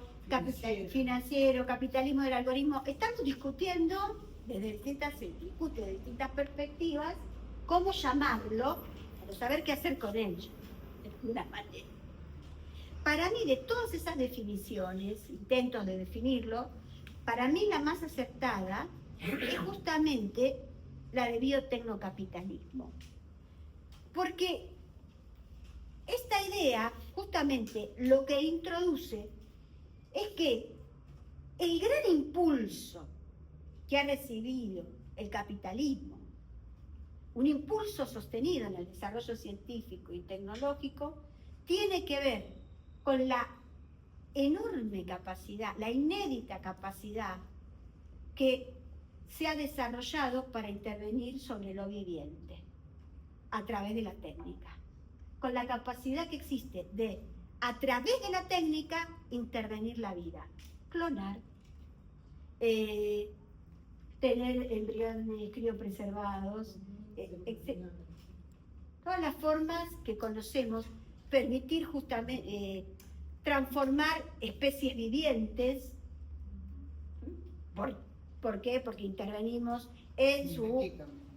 financiero, capitalismo del algoritmo. Estamos discutiendo se discute de distintas perspectivas cómo llamarlo, para saber qué hacer con ello, de una manera. Para mí, de todas esas definiciones, intentos de definirlo, para mí la más acertada es justamente la de biotecnocapitalismo. Porque esta idea, justamente, lo que introduce es que el gran impulso que ha recibido el capitalismo, un impulso sostenido en el desarrollo científico y tecnológico, tiene que ver con la enorme capacidad, la inédita capacidad que se ha desarrollado para intervenir sobre lo viviente a través de la técnica, con la capacidad que existe de, a través de la técnica, intervenir la vida, clonar, tener embriones criopreservados, etc. Todas las formas que conocemos, permitir justamente transformar especies vivientes. ¿Por qué? Porque intervenimos en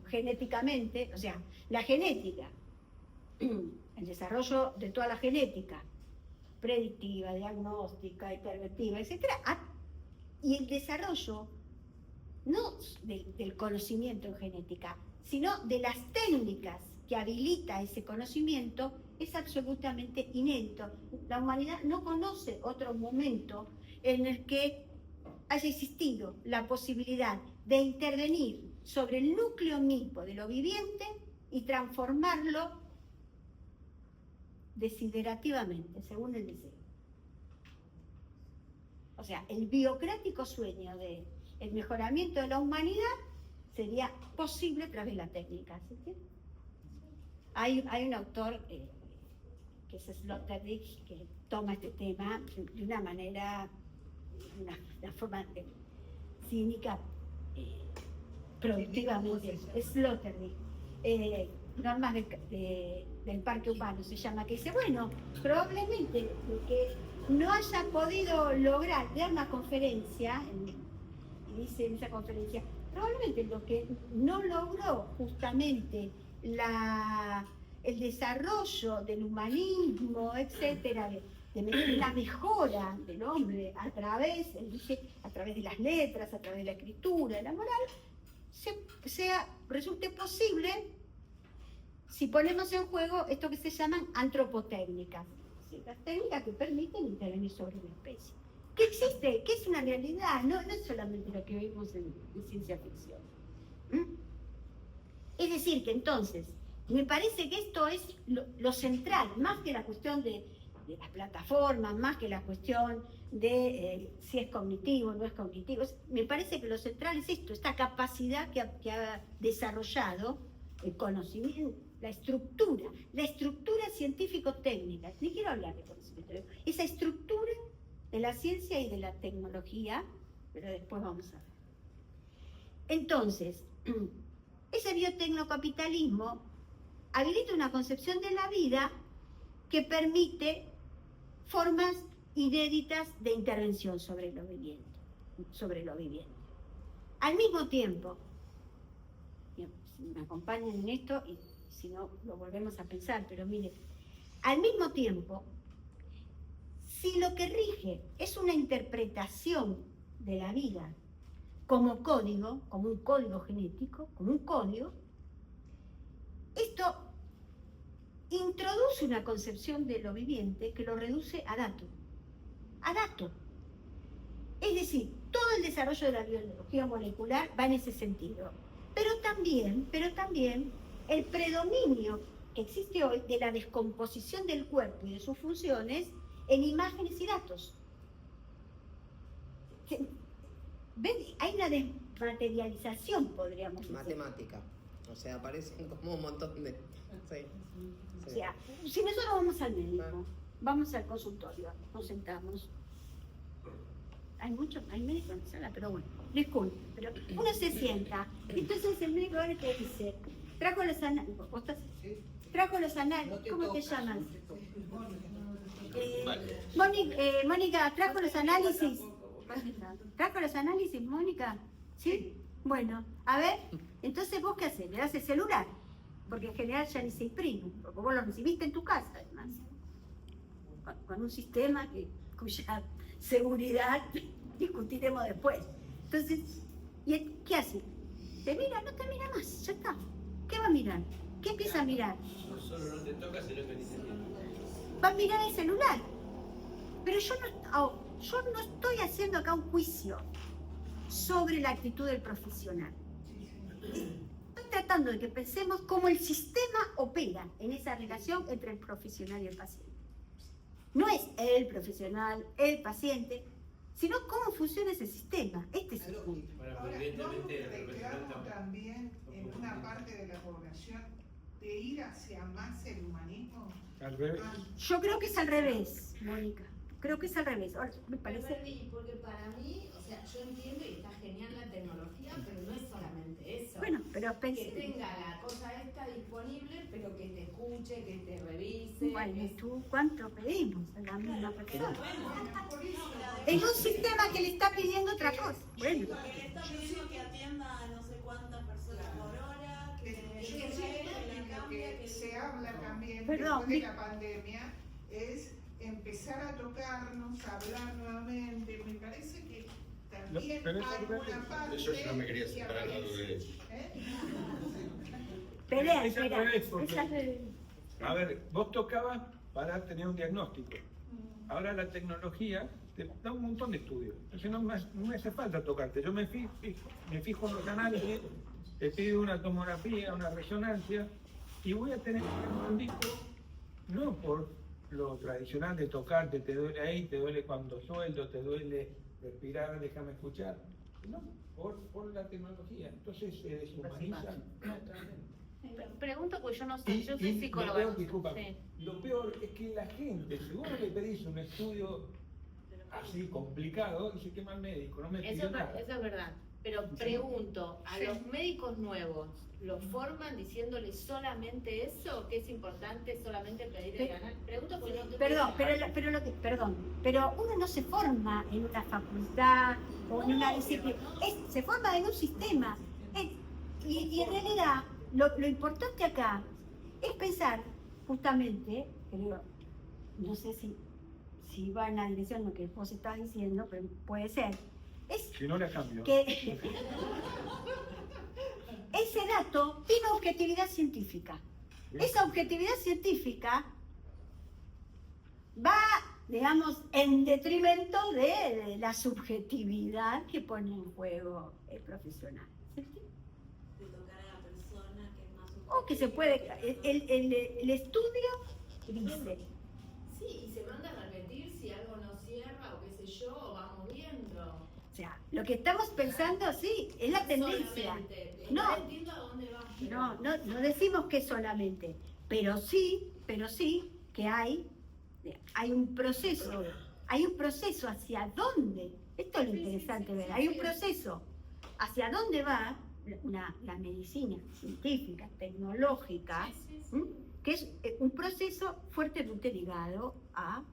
genéticamente, o sea, la genética, el desarrollo de toda la genética, predictiva, diagnóstica, interventiva, etc. Y el desarrollo no del conocimiento en genética, sino de las técnicas que habilita ese conocimiento, es absolutamente inédito. La humanidad no conoce otro momento en el que haya existido la posibilidad de intervenir sobre el núcleo mismo de lo viviente y transformarlo desiderativamente, según el deseo. O sea, el biocrático sueño de el mejoramiento de la humanidad sería posible a través de la técnica. ¿Sí? Hay un autor que es Sloterdijk, que toma este tema de una manera, una forma cínica, productivamente. Sloterdijk. Normas del Parque Humano se llama, que dice, bueno, probablemente lo que no haya podido lograr dar una conferencia, y dice en esa conferencia, probablemente lo que no logró justamente el desarrollo del humanismo, etcétera, de la mejora del hombre a través de las letras, a través de la escritura, de la moral, resulte posible si ponemos en juego esto que se llaman antropotécnicas, ¿sí? Las técnicas que permiten intervenir sobre una especie. ¿Qué existe? ¿Qué es una realidad? No es solamente lo que vimos en ciencia ficción. Es decir, que entonces, me parece que esto es lo central, más que la cuestión de las plataformas, más que la cuestión de si es cognitivo o no es cognitivo. Me parece que lo central es esto, esta capacidad que ha desarrollado el conocimiento, la estructura científico-técnica. Ni quiero hablar de conocimiento, esa estructura de la ciencia y de la tecnología, pero después vamos a ver. Entonces, ese biotecnocapitalismo habilita una concepción de la vida que permite formas inéditas de intervención sobre lo viviente. Al mismo tiempo, si me acompañan en esto, y si no lo volvemos a pensar, pero miren, al mismo tiempo, si lo que rige es una interpretación de la vida como código, como un código genético, como un código, esto introduce una concepción de lo viviente que lo reduce a dato. A dato. Es decir, todo el desarrollo de la biología molecular va en ese sentido. Pero también el predominio que existe hoy de la descomposición del cuerpo y de sus funciones en imágenes y datos. ¿Ven? Hay una desmaterialización, podríamos decir.
Matemática. O sea, aparecen como un montón de... Sí.
O sea, si nosotros vamos al médico, vamos al consultorio, nos sentamos. Hay médicos en la sala, pero bueno, disculpe, pero uno se sienta, entonces el médico ahora te dice, trajo los análisis, ¿cómo te llamas? Mónica, ¿trajo los análisis? ¿Trajo los análisis, Mónica? ¿Sí? Bueno, a ver, entonces vos qué haces, le das el celular, porque en general ya ni se imprime, porque vos lo recibiste en tu casa, además, con un sistema cuya seguridad discutiremos después. Entonces, ¿y qué hace? ¿Te mira? No te mira más, ya está. ¿Qué va a mirar? ¿Qué empieza a mirar?
No solo no te toca, sino que ni te mira.
Va a mirar el celular. Pero yo no estoy haciendo acá un juicio sobre la actitud del profesional. Estoy tratando de que pensemos cómo el sistema opera en esa relación entre el profesional y el paciente. No es el profesional, el paciente, sino cómo funciona ese sistema. Este es el punto.
Bueno,
Ahora,
pero
¿no
evidentemente el profesional
reclamo también en una parte de la población de ir hacia más el humanismo?
Al revés.
Yo creo que es al revés, Mónica. Creo que es al revés. Ahora, me parece...
Porque para mí, o sea, yo entiendo y está genial la tecnología, pero no es solamente eso.
Bueno, pero
Que
pensé...
tenga la cosa esta disponible, pero que te escuche, que te revise.
Bueno, ¿y tú cuánto pedimos a la misma persona?
Por eso,
En un sistema que le está pidiendo otra cosa. Bueno,
Porque le está pidiendo que atienda a no sé cuántas personas por hora, que
lo que se habla también
Perdón,
después de la pandemia es empezar a tocarnos, a hablar nuevamente. Me parece que también
Pero eso
hay
creo que-
una parte
Yo no me quería
que
separar de
aparece.
derecho.
pelea,
Es al
espera.
revés, porque-
Es al revés.
A ver, vos tocabas para tener un diagnóstico. Ahora la tecnología te da un montón de estudios. Entonces no me hace falta tocarte. Yo me fijo en los análisis, te pido una tomografía, una resonancia, y voy a tener un diagnóstico no por lo tradicional de tocarte, te duele ahí, te duele cuando sueldo, te duele respirar, déjame escuchar. No, por la tecnología. Entonces se deshumaniza.
Pregunto porque yo no sé,
Y
yo soy psicóloga.
lo peor, disculpa,
Sí.
lo peor es que la gente, según le pedís un estudio así complicado, dice que mal médico, no me pidió nada.
Eso es verdad. Pero pregunto, ¿a los médicos nuevos los forman diciéndoles solamente eso? ¿Que es importante solamente pedir el canal? Pregunto porque no tengo idea.
Pero uno no se forma en una facultad o en una disciplina, se forma en un sistema. Y en realidad lo importante acá es pensar justamente, creo, no sé si va en la dirección de lo que vos estás diciendo, pero puede ser,
Si no, le cambio.
que ese dato tiene objetividad científica. Esa objetividad científica va, digamos, en detrimento de la subjetividad que pone en juego el profesional. ¿Se entiende?
De tocar a la persona que es más
O que se puede, el estudio dice,
Sí, y se manda a repetir si algo no cierra o qué sé yo, o vamos viendo.
o sea, lo que estamos pensando, sí, es la tendencia.
Solamente.
No.
Entiendo a dónde va.
No decimos que solamente, pero sí que hay un proceso hacia dónde, esto es lo interesante ver, hay un proceso hacia dónde va la medicina científica, tecnológica, ¿m? Que es un proceso fuertemente ligado a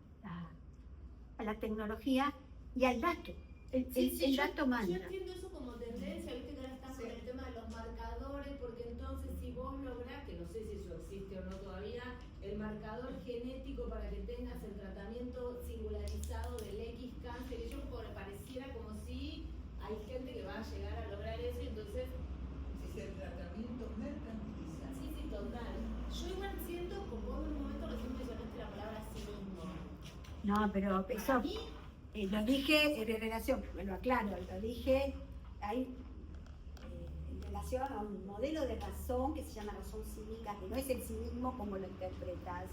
la tecnología y al dato. El dato manda.
Yo entiendo eso como tendencia, viste que ahora están con el tema de los marcadores, porque entonces si vos lográs, que no sé si eso existe o no todavía, el marcador genético para que tengas el tratamiento singularizado del X cáncer, y yo pareciera como si hay gente que va a llegar a lograr eso, y entonces,
Si el tratamiento mercantiliza.
sí, total. Yo igual siento, como vos en un momento recién mencionaste la palabra cinismo.
No, pero
Para
eso
mí,
lo dije en relación, lo aclaro, lo dije ahí en relación a un modelo de razón que se llama razón cívica, que no es el cinismo como lo interpretas,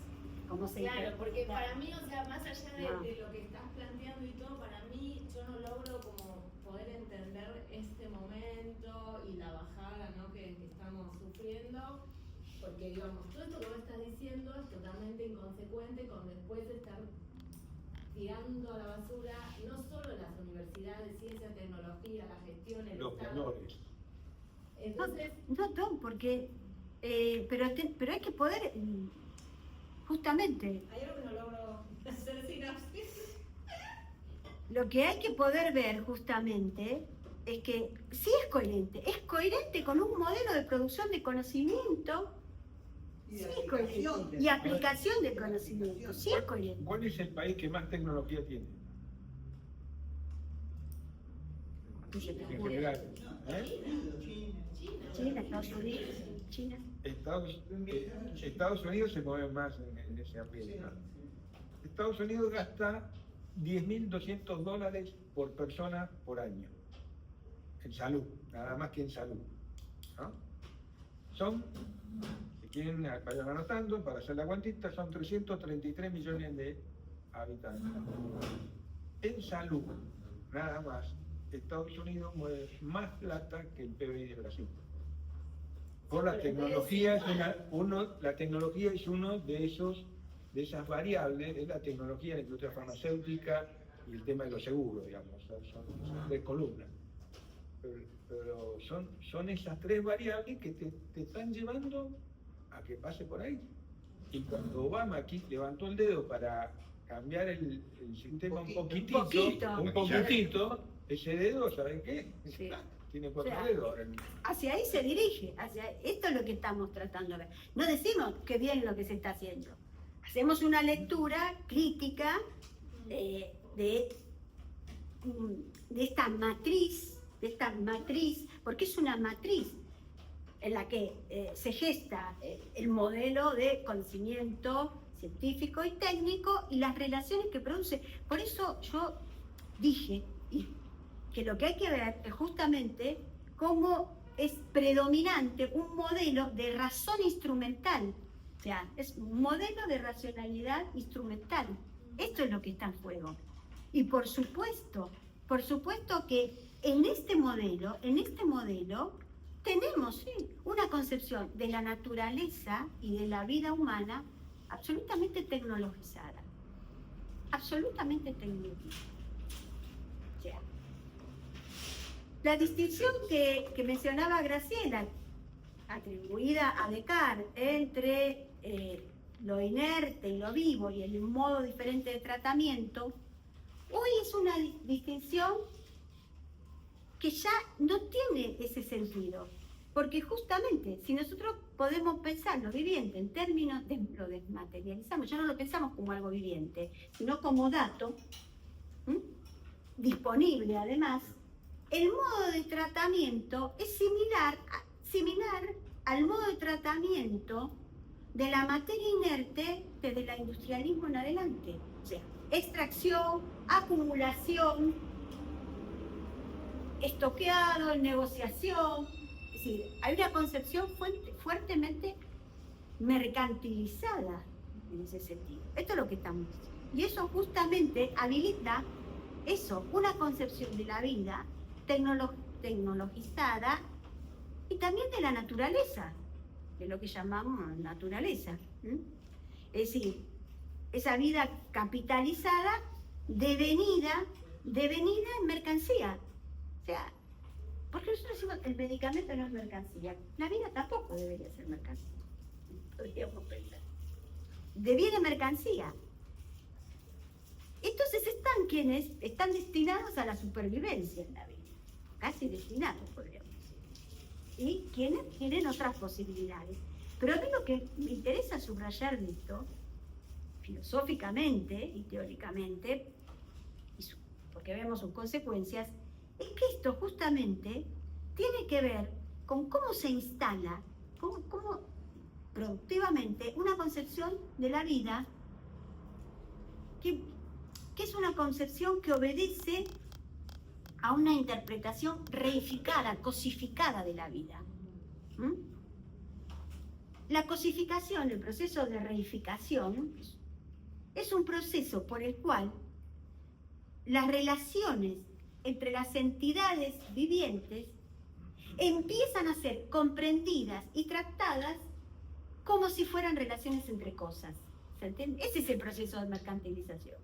como se
claro, porque
interpreta.
para mí, o sea, más allá
No.
de lo que estás planteando y todo, para mí yo no logro como poder entender este momento y la bajada, ¿no? que estamos sufriendo, porque digamos, todo esto que vos estás diciendo es totalmente inconsecuente con después estar tirando a la basura no solo las universidades, ciencia, tecnología, la gestión, el
Los
Estado.
menores.
Entonces,
No, porque pero hay que poder justamente
hay algo que no logro hacer sinapsis.
lo que hay que poder ver justamente es que sí es coherente con un modelo de producción de conocimiento,
Y
sí
de
es coherente,
aplicación de-
y aplicación de conocimiento, sí es coherente.
¿Cuál es el país que más tecnología tiene? En general.
China, Estados Unidos, China.
Estados Unidos se mueve más en ese ambiente, ¿no? Estados Unidos gasta $10.200 por persona por año en salud, nada más que en salud, ¿no? Son, si quieren vayan anotando para hacer la cuantita, son 333 millones de habitantes. En salud, nada más, Estados Unidos mueve más plata que el PBI de Brasil. Por la tecnología la tecnología es uno de esas variables, es la tecnología, la industria farmacéutica y el tema de los seguros, digamos, son tres columnas. Pero son esas tres variables que te están llevando a que pase por ahí. Y cuando Obama aquí levantó el dedo para cambiar el sistema un poquitito, ese dedo, ¿saben qué?
Sí.
Tiene 4
O sea,
dedos.
Hacia ahí se dirige, esto es lo que estamos tratando de ver. No decimos que bien lo que se está haciendo. Hacemos una lectura crítica de esta matriz, porque es una matriz en la que se gesta el modelo de conocimiento científico y técnico y las relaciones que produce. Por eso yo dije que lo que hay que ver es justamente cómo es predominante un modelo de razón instrumental. O sea, es un modelo de racionalidad instrumental. Esto es lo que está en juego. Y por supuesto por supuesto que en este modelo tenemos una concepción de la naturaleza y de la vida humana absolutamente tecnologizada. Absolutamente tecnologizada. O sea, la distinción que mencionaba Graciela, atribuida a Descartes, entre lo inerte y lo vivo y el modo diferente de tratamiento, hoy es una distinción que ya no tiene ese sentido, porque justamente si nosotros podemos pensar lo viviente en términos de lo desmaterializamos, ya no lo pensamos como algo viviente, sino como dato, disponible además, el modo de tratamiento es similar al modo de tratamiento de la materia inerte desde el industrialismo en adelante. O sea, extracción, acumulación, estoqueado, negociación. Es decir, hay una concepción fuertemente mercantilizada en ese sentido. Esto es lo que estamos diciendo. Y eso justamente habilita una concepción de la vida tecnologizada y también de la naturaleza, de lo que llamamos naturaleza. Es decir, esa vida capitalizada devenida en mercancía. O sea, porque nosotros decimos que el medicamento no es mercancía, la vida tampoco debería ser mercancía. Podríamos pensar. Deviene mercancía. Entonces están destinados a la supervivencia en la vida, casi destinados, podríamos decir. Y quienes tienen otras posibilidades. Pero a mí lo que me interesa subrayar de esto, filosóficamente y teóricamente, porque vemos sus consecuencias, es que esto justamente tiene que ver con cómo se instala, cómo productivamente una concepción de la vida que es una concepción que obedece a una interpretación reificada, cosificada de la vida. La cosificación, el proceso de reificación, es un proceso por el cual las relaciones entre las entidades vivientes empiezan a ser comprendidas y tratadas como si fueran relaciones entre cosas. ¿Se entiende? Ese es el proceso de mercantilización.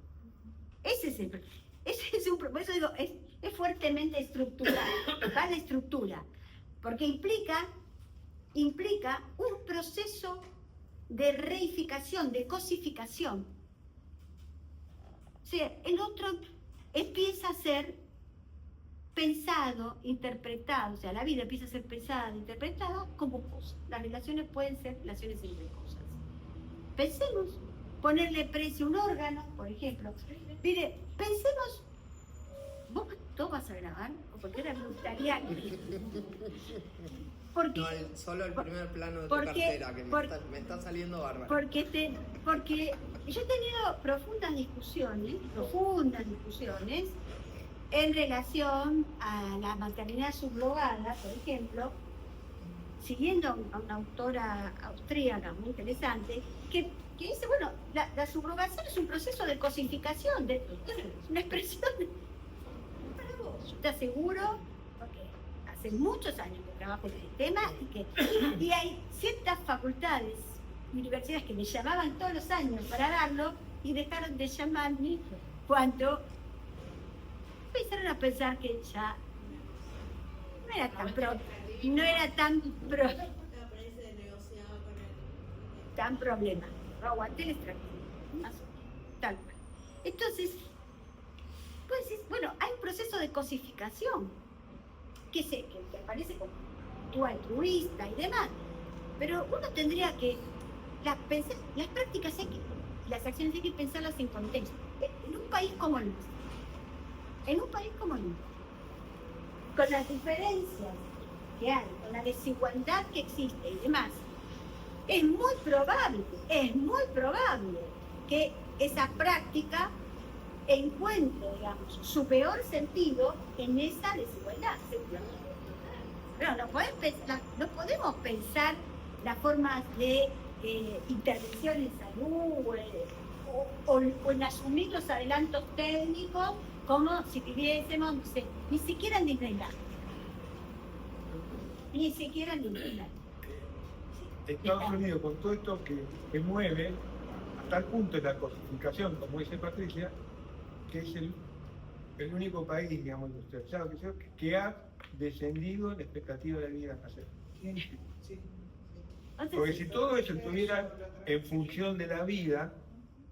Por eso digo, es fuertemente estructural, va la estructura, porque implica un proceso de reificación, de cosificación. O sea, el otro empieza a ser pensado, interpretado, o sea, la vida empieza a ser pensada, interpretada como cosas. Las relaciones pueden ser relaciones entre cosas. Pensemos, ponerle precio a un órgano, por ejemplo. Mire, pensemos, ¿vos todo vas a grabar? ¿O porque era gustaría? Porque,
no, solo el primer plano de tu cartera, que me está saliendo bárbaro.
Porque yo he tenido profundas discusiones en relación a la maternidad subrogada, por ejemplo, siguiendo a una autora austríaca muy interesante, que dice, bueno, la subrogación es un proceso de cosificación, es una expresión para vos. Yo te aseguro, porque hace muchos años que trabajo en el tema y hay ciertas facultades, universidades que me llamaban todos los años para darlo y dejaron de llamarme cuando empezaron a pensar que ya no era tan problema. No aguanté el extractivo, más o menos, tal cual. Entonces, pues bueno, hay un proceso de cosificación que aparece como tú altruista y demás, pero uno tendría que las prácticas las acciones hay que pensarlas en contexto. En un país como el nuestro, con las diferencias que hay, con la desigualdad que existe y demás, es muy probable que esa práctica encuentre, digamos, su peor sentido en esa desigualdad. Pero no podemos pensar las formas de intervención en salud o en asumir los adelantos técnicos como si viviésemos, no sé, ni siquiera en Disneyland. Ni siquiera en Disneyland.
Estados Unidos, con todo esto que mueve, a tal punto es la cosificación, como dice Patricia, que es el único país, digamos, industrializado que ha descendido en la expectativa de vida en hacer.
Sí.
Porque si todo eso estuviera en función de la vida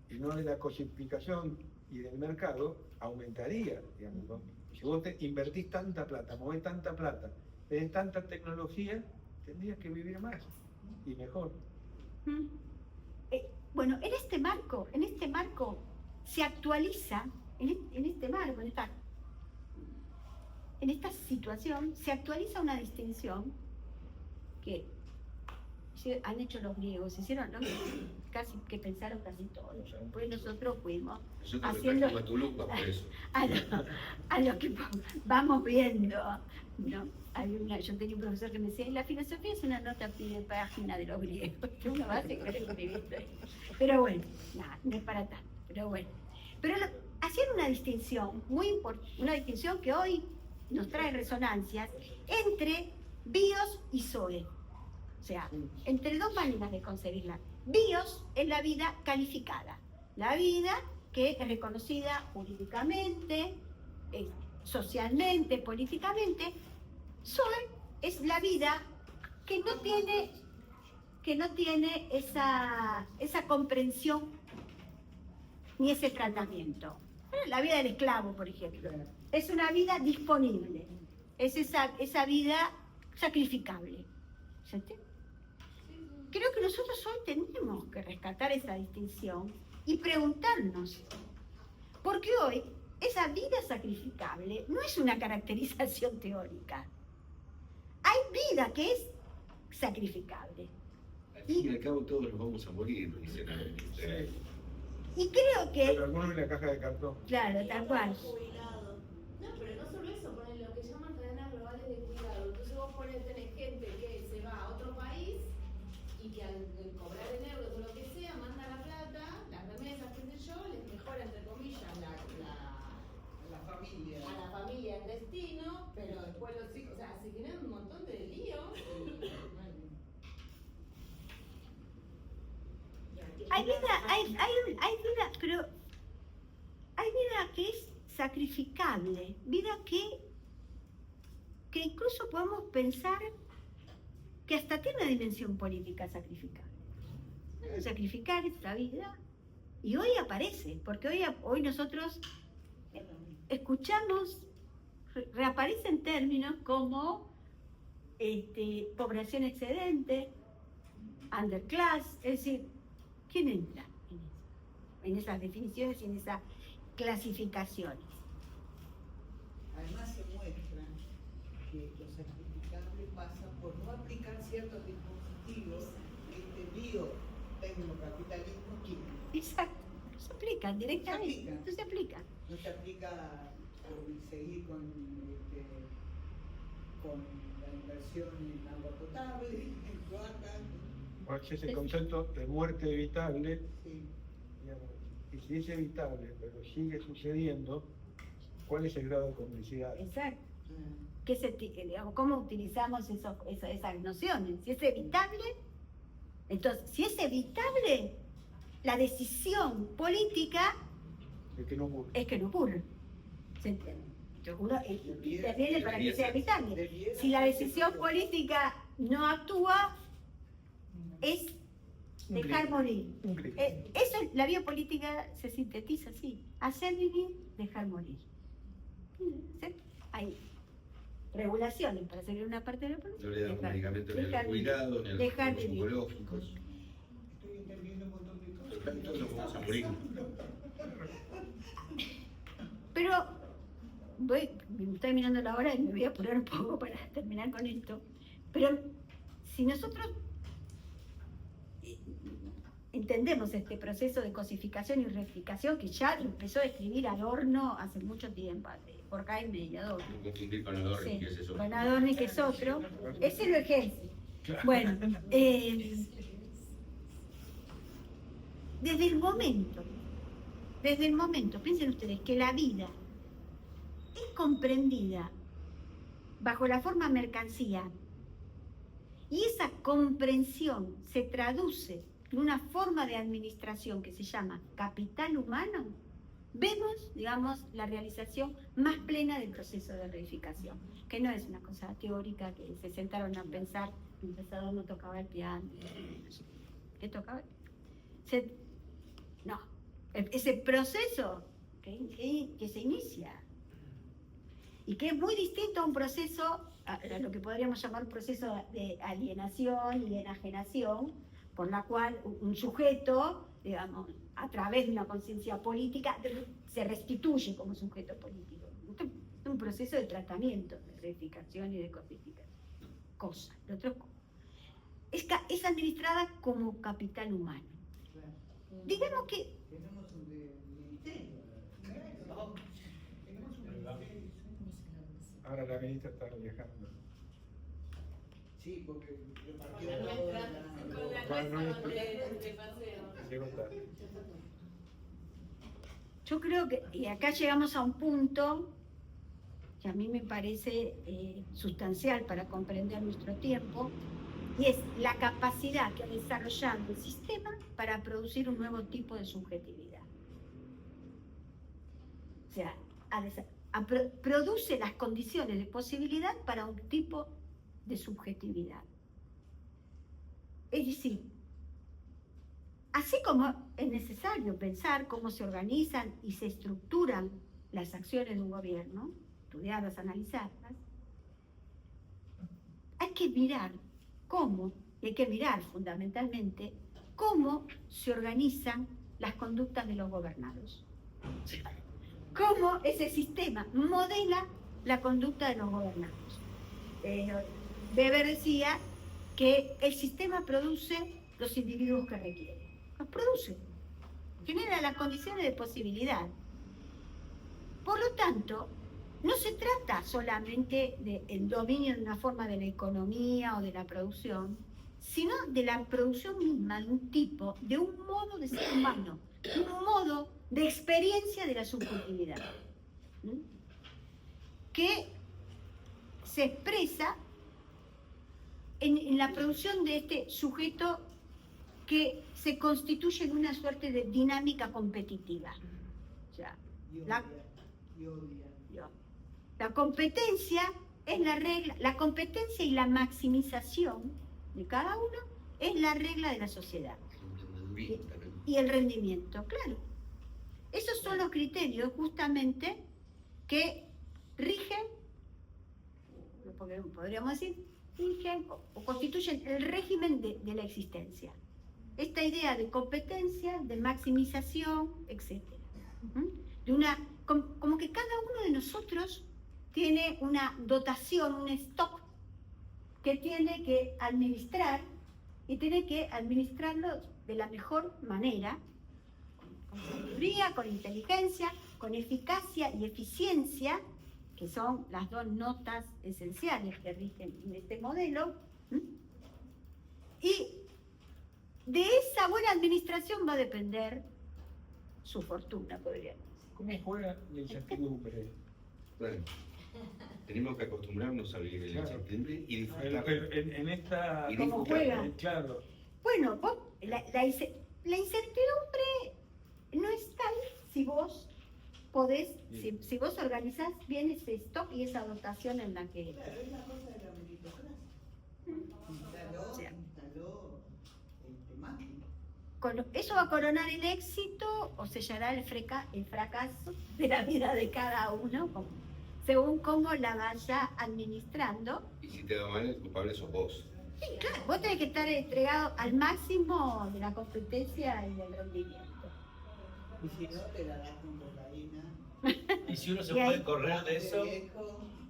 y no de la cosificación y del mercado, aumentaría, digamos, ¿no? Si vos invertís tanta plata, movés tanta plata, tenés tanta tecnología, tendrías que vivir más y mejor.
Bueno, en este marco se actualiza, en este marco, en esta situación, se actualiza una distinción que han hecho los griegos, hicieron, ¿no? Casi que pensaron casi todos. Pues nosotros fuimos
Nosotros
haciendo
trajimos a Tulupa por eso.
a lo que vamos viendo, ¿no? Yo tenía un profesor que me decía, la filosofía es una nota a pie de página de los griegos, que uno va a hacer pero bueno, nada, no es para tanto, pero bueno. Pero hacían una distinción muy importante, una distinción que hoy nos trae resonancias entre bios y zoe. O sea, entre dos maneras de concebirla. Bios es la vida calificada, la vida que es reconocida jurídicamente, socialmente, políticamente. Zoe es la vida que no tiene esa comprensión ni ese tratamiento. La vida del esclavo, por ejemplo, es una vida disponible, es esa vida sacrificable. ¿Se entiende? Creo que nosotros hoy tenemos que rescatar esa distinción y preguntarnos, porque hoy esa vida sacrificable no es una caracterización teórica. Hay vida que es sacrificable.
Al fin y al cabo todos nos vamos a morir, dicen.
Y creo que...
Pero algunos en la caja de cartón.
Claro, tal cual.
Jubilado. No, pero no solo eso, ponen lo que llaman cadenas globales de cuidado. Entonces vos tenés gente que se va a otro país y que al cobrar en euros o lo que sea, manda la plata, las remesas, qué sé yo, les mejora, entre comillas, a la familia en destino, pero después los hijos, o sea, se generan un montón de líos.
Hay vida, pero hay vida que es sacrificable, vida que incluso podemos pensar que hasta tiene una dimensión política sacrificable. Sacrificar esta vida, y hoy aparece, porque hoy nosotros escuchamos, reaparecen términos como población excedente, underclass, es decir, ¿quién entra en esas definiciones y en esas clasificaciones?
Además se muestra que lo sacrificable pasa por no aplicar ciertos dispositivos de biotecnocapitalismo químico.
Exacto, no se aplican directamente, no se aplican.
No se aplica por seguir con la inversión en agua potable, en cloacas.
Ese concepto de muerte evitable,
Sí.
digamos, y si es evitable, pero sigue sucediendo, ¿cuál es el grado de complicidad?
Exacto. Digamos, ¿cómo utilizamos esas nociones? Si es evitable, entonces, si es evitable, la decisión política
Es que no ocurre.
es que no ocurre. ¿Se entiende? Interviene para que sea evitable. Si la decisión política no actúa, es dejar morir. Eso, la biopolítica se sintetiza así: hacer vivir, dejar morir. ¿Sí? Hay regulaciones para seguir una parte de la política.
No le damos medicamentos ni a los jubilados, ni a los enfermos oncológicos.
Estoy entendiendo un montón de cosas.
Todos nos vamos a morir.
Pero me estoy mirando la hora y me voy a apurar un poco para terminar con esto. Pero si nosotros entendemos este proceso de cosificación y rectificación que ya lo empezó a escribir Adorno hace mucho tiempo, por Jaime y Adorno.
No confundir con Adorno, que ese es otro.
Con Adorno, que es otro. Ese lo ejerce. Bueno, desde el momento, piensen ustedes que la vida es comprendida bajo la forma mercancía y esa comprensión se traduce en una forma de administración que se llama capital humano, vemos, digamos, la realización más plena del proceso de reificación, que no es una cosa teórica que se sentaron a pensar mientras uno tocaba el piano. ¿Qué tocaba? No, ese proceso que se inicia y que es muy distinto a un proceso, a lo que podríamos llamar un proceso de alienación y enajenación, por la cual un sujeto, digamos, a través de una conciencia política, se restituye como sujeto político. Esto es un proceso de tratamiento, de reificación y de codificación. Cosa, lo otro es administrada como capital humano. Digamos que
Tenemos un ministerio. Tenemos un ministerio.
Ahora la ministra está viajando.
Sí, porque
Con
repartió
la
todo
nuestra de paseo.
Llegó tarde.
yo creo que, y acá llegamos a un punto que a mí me parece sustancial para comprender nuestro tiempo, y es la capacidad que ha desarrollado el sistema para producir un nuevo tipo de subjetividad. O sea, produce las condiciones de posibilidad para un tipo de subjetividad. Es decir, así como es necesario pensar cómo se organizan y se estructuran las acciones de un gobierno, estudiarlas, analizarlas, hay que mirar cómo, y hay que mirar fundamentalmente, cómo se organizan las conductas de los gobernados. Cómo ese sistema modela la conducta de los gobernados. Weber decía que el sistema produce los individuos que requiere. Los produce. Genera las condiciones de posibilidad. Por lo tanto, no se trata solamente del dominio de una forma de la economía o de la producción, sino de la producción misma de un tipo, de un modo de ser humano, de un modo de experiencia de la subjetividad, que se expresa en la producción de este sujeto que se constituye en una suerte de dinámica competitiva. O sea, la competencia es la regla, la competencia y la maximización de cada uno es la regla de la sociedad. Y el rendimiento, claro. Esos son los criterios justamente que rigen, podríamos decir, rigen o constituyen el régimen de la existencia. Esta idea de competencia, de maximización, etc. Como que cada uno de nosotros tiene una dotación, un stock que tiene que administrar y tiene que administrarlo de la mejor manera, con sabiduría, con inteligencia, con eficacia y eficiencia, que son las dos notas esenciales que rigen en este modelo. Y de esa buena administración va a depender su fortuna, podríamos decir.
¿Cómo juega la incertidumbre?
Bueno, tenemos que acostumbrarnos a vivir en la incertidumbre y disfrutar.
En esta...
¿Cómo juega?
Claro.
Bueno, la incertidumbre no es tal si vos podés, si vos organizás bien ese stock y esa dotación en la que...
Claro, es la cosa de la meritocracia. Instaló Macri.
¿Eso va a coronar el éxito o sellará el fracaso de la vida de cada uno, según cómo la vaya administrando?
Y si te va mal, el culpable sos vos.
Sí, claro, vos tenés que estar entregado al máximo de la competencia y del rendimiento.
Y si no, te la das con cocaína.
Y si uno se
Y ahí-
puede correr de eso,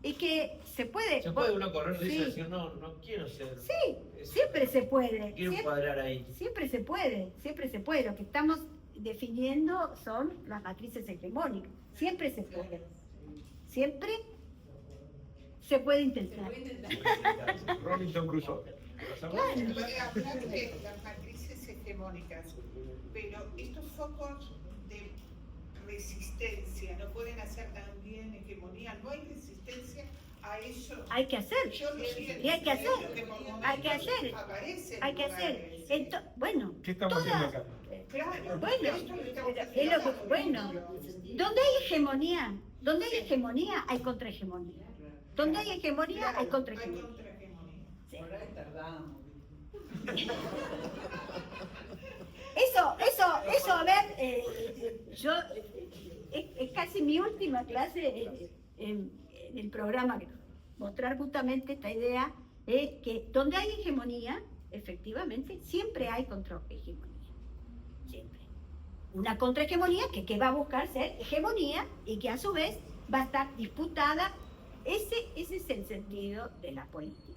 Y que se puede...
se puede uno correr de eso y
Sí.
decir, no quiero ser.
Sí, siempre se puede.
Quiero encuadrar ahí.
Siempre se puede, siempre se puede. Lo que estamos definiendo son las matrices hegemónicas. Siempre se puede. Siempre se puede intentar.
Robinson Crusoe.
Claro.
Puede hablar de las matrices hegemónicas, pero estos focos de
resistencia, no pueden hacer también hegemonía, no hay resistencia a eso.
Hay que hacer.
Yo no siento,
Y hay que hacer.
que por momentos
Hay que hacer.
aparecen
Hay que hacer.
lugares.
Bueno,
¿Qué estamos
todas-
haciendo acá?
Claro,
Bueno,
esto lo estamos
pero
haciendo
es lo que,
acá,
bueno, donde hay hegemonía, hay contrahegemonía. Donde hay hegemonía,
Claro,
hay contrahegemonía.
contrahegemonía.
Sí.
Por ahí tardamos.
Eso, a ver, yo, es casi mi última clase en el programa, mostrar justamente esta idea, que donde hay hegemonía, efectivamente, siempre hay contrahegemonía. Siempre. Una contrahegemonía que va a buscar ser hegemonía y que a su vez va a estar disputada. Ese es el sentido de la política.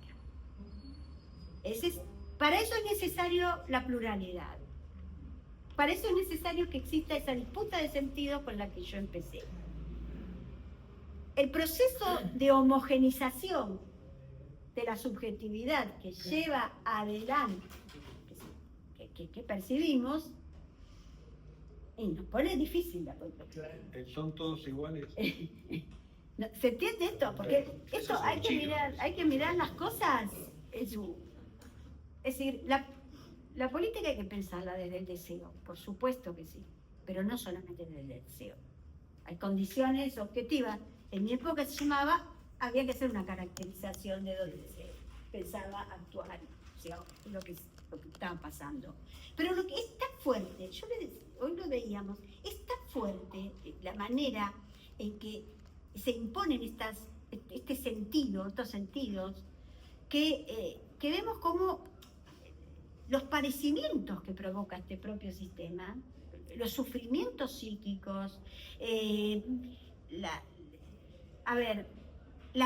Para eso es necesario la pluralidad. Para eso es necesario que exista esa disputa de sentido con la que yo empecé. El proceso de homogenización de la subjetividad que lleva adelante, que percibimos, y nos pone difícil la política.
¿Son todos iguales?
No, ¿se entiende esto? Porque esto hay que mirar las cosas en su... Es decir, la política hay que pensarla desde el deseo, por supuesto que sí, pero no solamente desde el deseo. Hay condiciones objetivas. En mi época se llamaba, había que hacer una caracterización de donde se pensaba actuar, o sea, lo que estaba pasando. Pero lo que es tan fuerte, hoy lo veíamos, es tan fuerte la manera en que se imponen estos sentidos, que vemos como los padecimientos que provoca este propio sistema, los sufrimientos psíquicos, la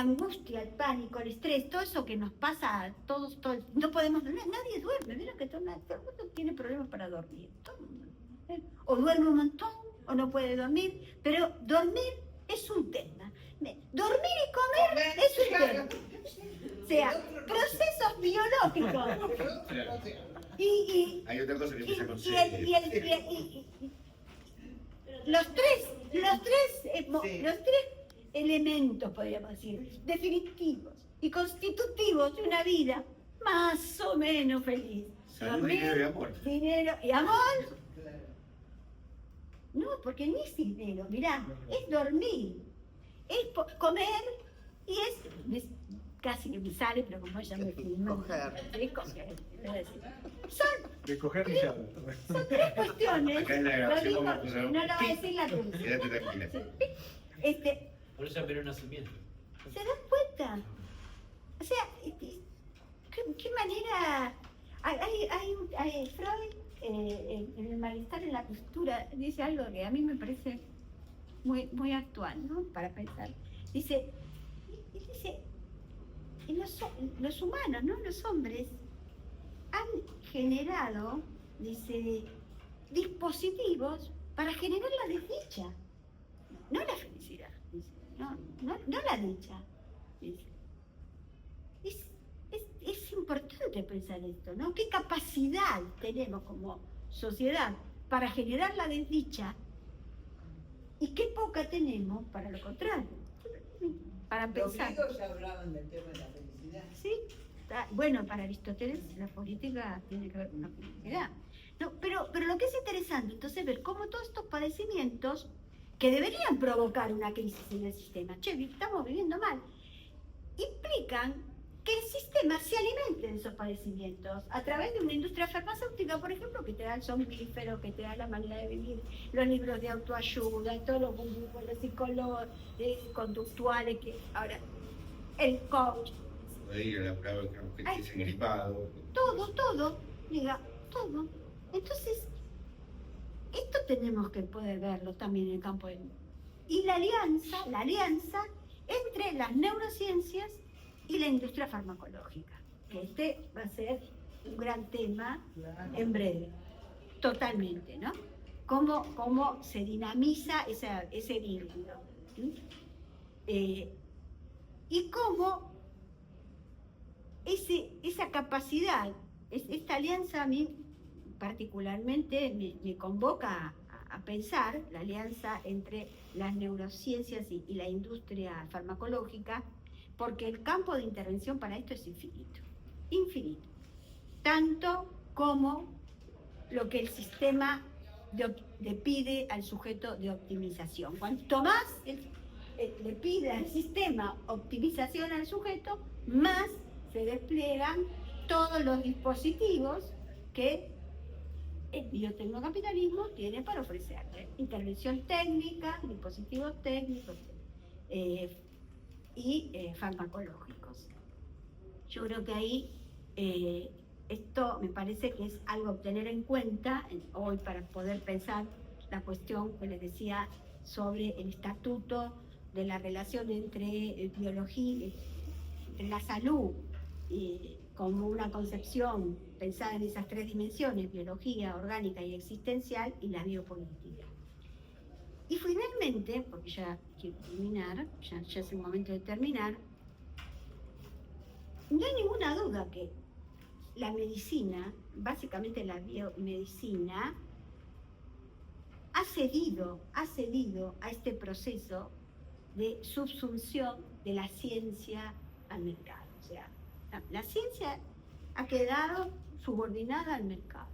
angustia, el pánico, el estrés, todo eso que nos pasa a todos, no podemos dormir, nadie duerme, mira que todo el mundo tiene problemas para dormir, todo el mundo, o duerme un montón o no puede dormir, pero dormir es un tema, dormir y comer es un tema, o sea, procesos biológicos.
Hay otra cosa que empieza con C.
Los tres elementos, podríamos decir, definitivos y constitutivos de una vida más o menos feliz.
Salud, dinero y amor.
Dinero y amor. No, porque no es dinero, mirá, es dormir, es comer y es casi que me sale, pero como ella me filmó. Coger.
De coger y ya.
Son tres cuestiones.
Acá en la grabación vamos a
No lo va a decir la cruz.
Quédate tranquila.
Por eso abrió nacimiento.
¿Se dan cuenta? O sea, ¿qué manera? Hay Freud, en el malestar en la postura, dice algo que a mí me parece muy actual, ¿no? Para pensar. Dice, los humanos, ¿no? Los hombres han generado, dice, dispositivos para generar la desdicha, no la felicidad, dice, no la dicha, dice. Es importante pensar esto, ¿no? ¿Qué capacidad tenemos como sociedad para generar la desdicha y qué poca tenemos para lo contrario? Para
Los
pensar.
griegos ya hablaban del tema de la felicidad.
Sí, bueno, para Aristóteles la política tiene que ver con la felicidad. No, pero lo que es interesante entonces ver cómo todos estos padecimientos que deberían provocar una crisis en el sistema, estamos viviendo mal, implican que el sistema se alimente de esos padecimientos a través de una industria farmacéutica, por ejemplo, que te da el somnífero, que te da la manera de vivir, los libros de autoayuda, todos los grupos, los psicólogos conductuales, que ahora el coach.
Puede ir a la prueba que estés engripado.
Todo. Entonces, esto tenemos que poder verlo también en el campo de... Y la alianza entre las neurociencias y la industria farmacológica, que este va a ser un gran tema en breve, totalmente, ¿no? Cómo se dinamiza ese vínculo. Y cómo esa capacidad, esta alianza a mí particularmente me convoca a pensar la alianza entre las neurociencias y la industria farmacológica, porque el campo de intervención para esto es infinito, infinito, tanto como lo que el sistema le pide al sujeto de optimización. Cuanto más le pide al sistema optimización al sujeto, más se despliegan todos los dispositivos que el biotecnocapitalismo tiene para ofrecerle. Intervención técnica, dispositivos técnicos y farmacológicos. Yo creo que ahí esto me parece que es algo a tener en cuenta hoy para poder pensar la cuestión que les decía sobre el estatuto de la relación entre biología, entre la salud como una concepción pensada en esas tres dimensiones, biología, orgánica y existencial, y la biopolítica. Y finalmente, porque ya quiero terminar, ya es el momento de terminar, no hay ninguna duda que la medicina, básicamente la biomedicina, ha cedido a este proceso de subsunción de la ciencia al mercado. O sea, la ciencia ha quedado subordinada al mercado.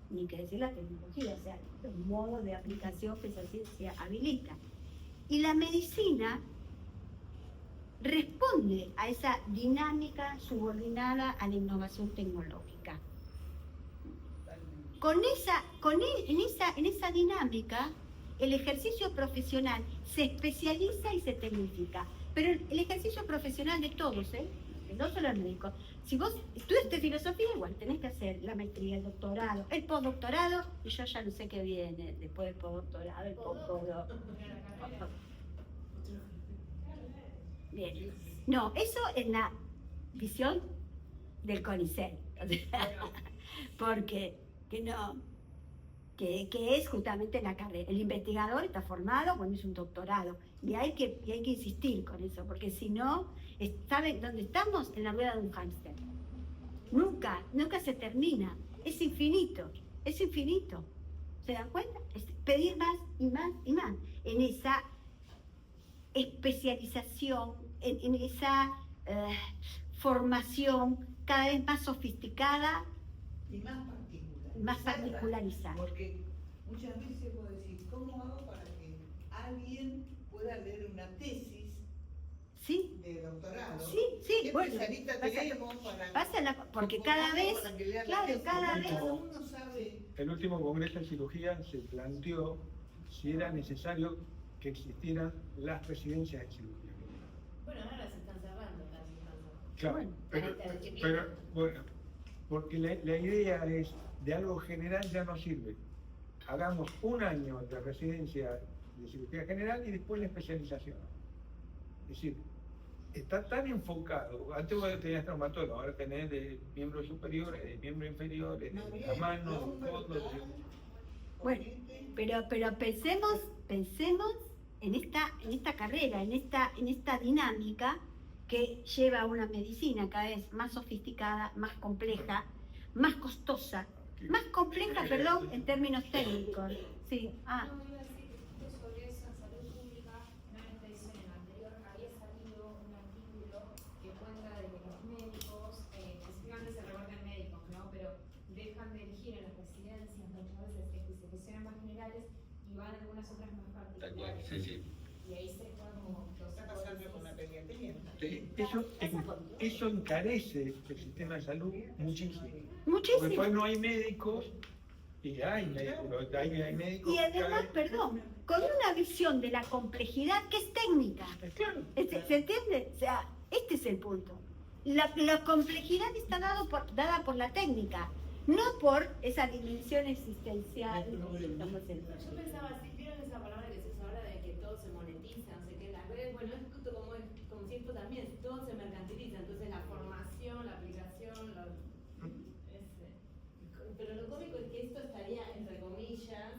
Ni que decir la tecnología, o sea, los modos de aplicación que esa ciencia habilita. Y la medicina responde a esa dinámica subordinada a la innovación tecnológica. En esa dinámica, el ejercicio profesional se especializa y se tecnifica, pero el ejercicio profesional de todos, no solo el médico. Si vos estudiaste filosofía, igual tenés que hacer la maestría, el doctorado, el postdoctorado, y yo ya no sé qué viene después del postdoctorado, el postdoctorado. Bien. No, eso es la visión del CONICET. Porque que es justamente la carrera. El investigador está formado cuando es un doctorado. Y hay que insistir con eso, porque si no, ¿saben dónde estamos? En la rueda de un hámster. Nunca se termina. Es infinito. ¿Se dan cuenta? Es pedir más y más y más. En esa especialización, en esa formación cada vez más sofisticada
y
más particularizada.
Porque muchas veces puedo decir, ¿cómo hago para que alguien pueda leer una tesis de doctorado?
Sí,
¿Qué
bueno,
especialista tenemos para
porque cada vez,
uno sabe?
El último congreso de cirugía se planteó si era necesario que existieran las residencias de cirugía.
Bueno, ahora se están cerrando casi.
Claro, pero bueno, porque la idea es, de algo general ya no sirve. Hagamos un año de residencia de cirugía general y después la especialización. Es decir, está tan enfocado, antes vos tenías traumatólogo, ahora tenés de miembros superiores, de miembros inferiores, de la mano, de codos.
Bueno, pero pensemos en esta carrera, en esta dinámica que lleva a una medicina cada vez más sofisticada, más compleja, más costosa, más compleja, perdón, en términos técnicos. Sí.
No, iba a decir que sobre eso en salud pública, en una edición anterior había salido un artículo que cuenta de que los médicos, específicamente se reparten médicos, ¿no? Pero dejan de elegir en las residencias, muchas veces especializaciones más generales y van a algunas otras más particulares.
Sí.
Y ahí se fue como
Está pasando con la pediatría.
Eso encarece el sistema de salud muchísimo.
Muchísimo.
Porque después no hay médicos y hay médicos.
Y además, perdón, con una visión de la complejidad que es técnica.
Claro.
¿Se entiende? O sea, este es el punto. La complejidad está dada por la técnica, no por esa dimensión existencial.
Yo pensaba así, ¿vieron esa palabra que se habla de que todo se monetiza? No sé qué, las redes, bueno, es justo como si esto también, todo se mercantiliza, entonces la formación, la aplicación, pero lo cómico es que esto estaría, entre comillas,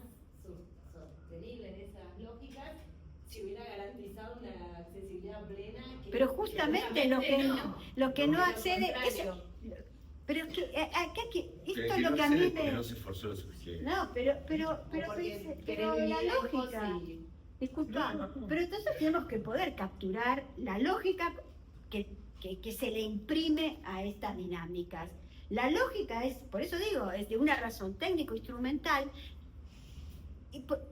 sostenible en esas lógicas, si hubiera garantizado una accesibilidad plena.
Pero justamente lo que no accede, Pero es que acá que esto
Que
es lo
no
que a
sé,
mí
porque
me...
no se esforzó lo suficiente.
No, pero la lógica, disculpa, pero entonces tenemos que poder capturar la lógica que se le imprime a estas dinámicas. La lógica es, por eso digo, es de una razón técnico-instrumental,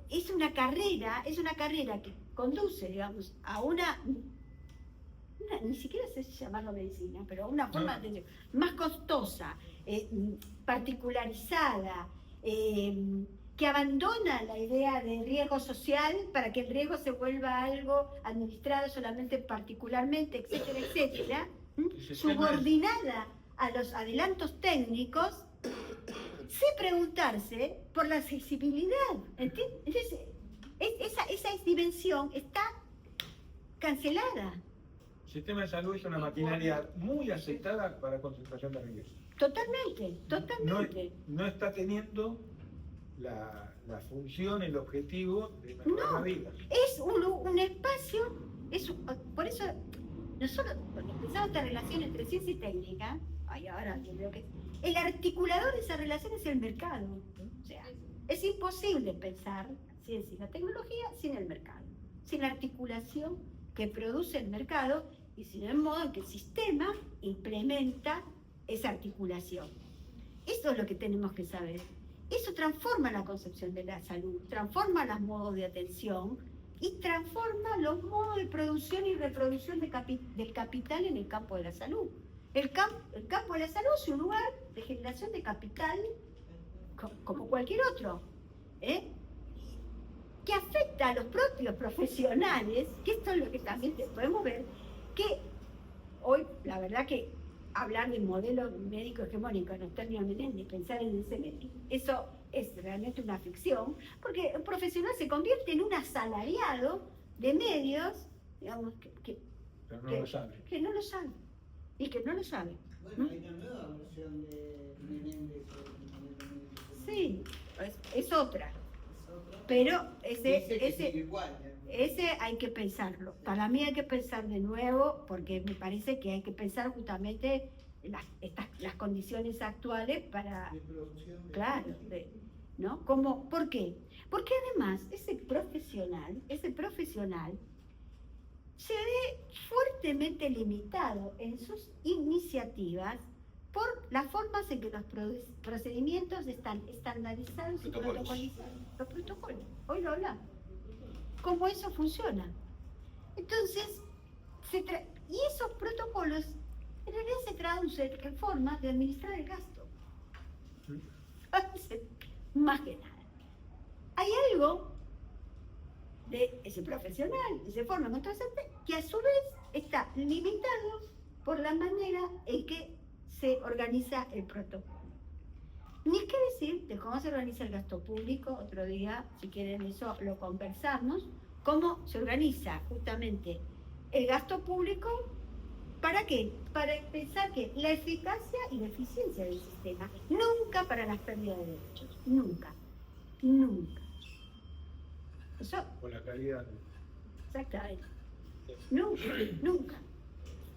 es una carrera que conduce, digamos, a una ni siquiera sé si llamarlo medicina, pero una forma de más costosa, particularizada, que abandona la idea de riesgo social para que el riesgo se vuelva algo administrado solamente particularmente, etcétera, etcétera, subordinada a los adelantos técnicos, sin preguntarse por la accesibilidad. ¿Entiendes? Entonces, esa dimensión está cancelada.
El sistema de salud es una maquinaria muy aceitada para concentración de riqueza.
Totalmente.
No está teniendo la función, el objetivo de mejorar la vida.
Es un espacio, por eso nosotros cuando pensamos esta relación entre ciencia y técnica, ahora yo creo que el articulador de esa relación es el mercado. O sea, es imposible pensar la ciencia y la tecnología sin el mercado, sin la articulación que produce el mercado y sin el modo en que el sistema implementa esa articulación. Eso es lo que tenemos que saber. Eso transforma la concepción de la salud, transforma los modos de atención y transforma los modos de producción y reproducción del capital en el campo de la salud. El campo de la salud es un lugar de generación de capital como cualquier otro, que afecta a los propios profesionales, que esto es lo que también podemos ver, que hoy la verdad que hablar de modelo médico hegemónico en términos de pensar en eso es realmente una ficción, porque un profesional se convierte en un asalariado de medios, digamos, que no lo sabe. Y que no lo sabe.
Bueno, hay una nueva versión de Menéndez.
Sí, es otra. Pero ese hay que pensarlo. Para mí hay que pensar de nuevo, porque me parece que hay que pensar justamente las condiciones actuales para... Claro, ¿no? ¿Por qué? Porque además ese profesional se ve fuertemente limitado en sus iniciativas por las formas en que los procedimientos están estandarizados y protocolizados. Los protocolos, hoy lo hablamos. ¿Cómo eso funciona? Entonces, y esos protocolos en realidad se traducen en formas de administrar el gasto. Más que nada. Hay algo de ese profesional, ese forma contrastante, que a su vez está limitado por la manera en que se organiza el protocolo. Ni qué decir de cómo se organiza el gasto público, otro día, si quieren eso lo conversamos, cómo se organiza justamente el gasto público, ¿para qué? Para pensar que la eficacia y la eficiencia del sistema, nunca para las pérdidas de derechos, nunca. Eso,
Con la calidad.
exactamente.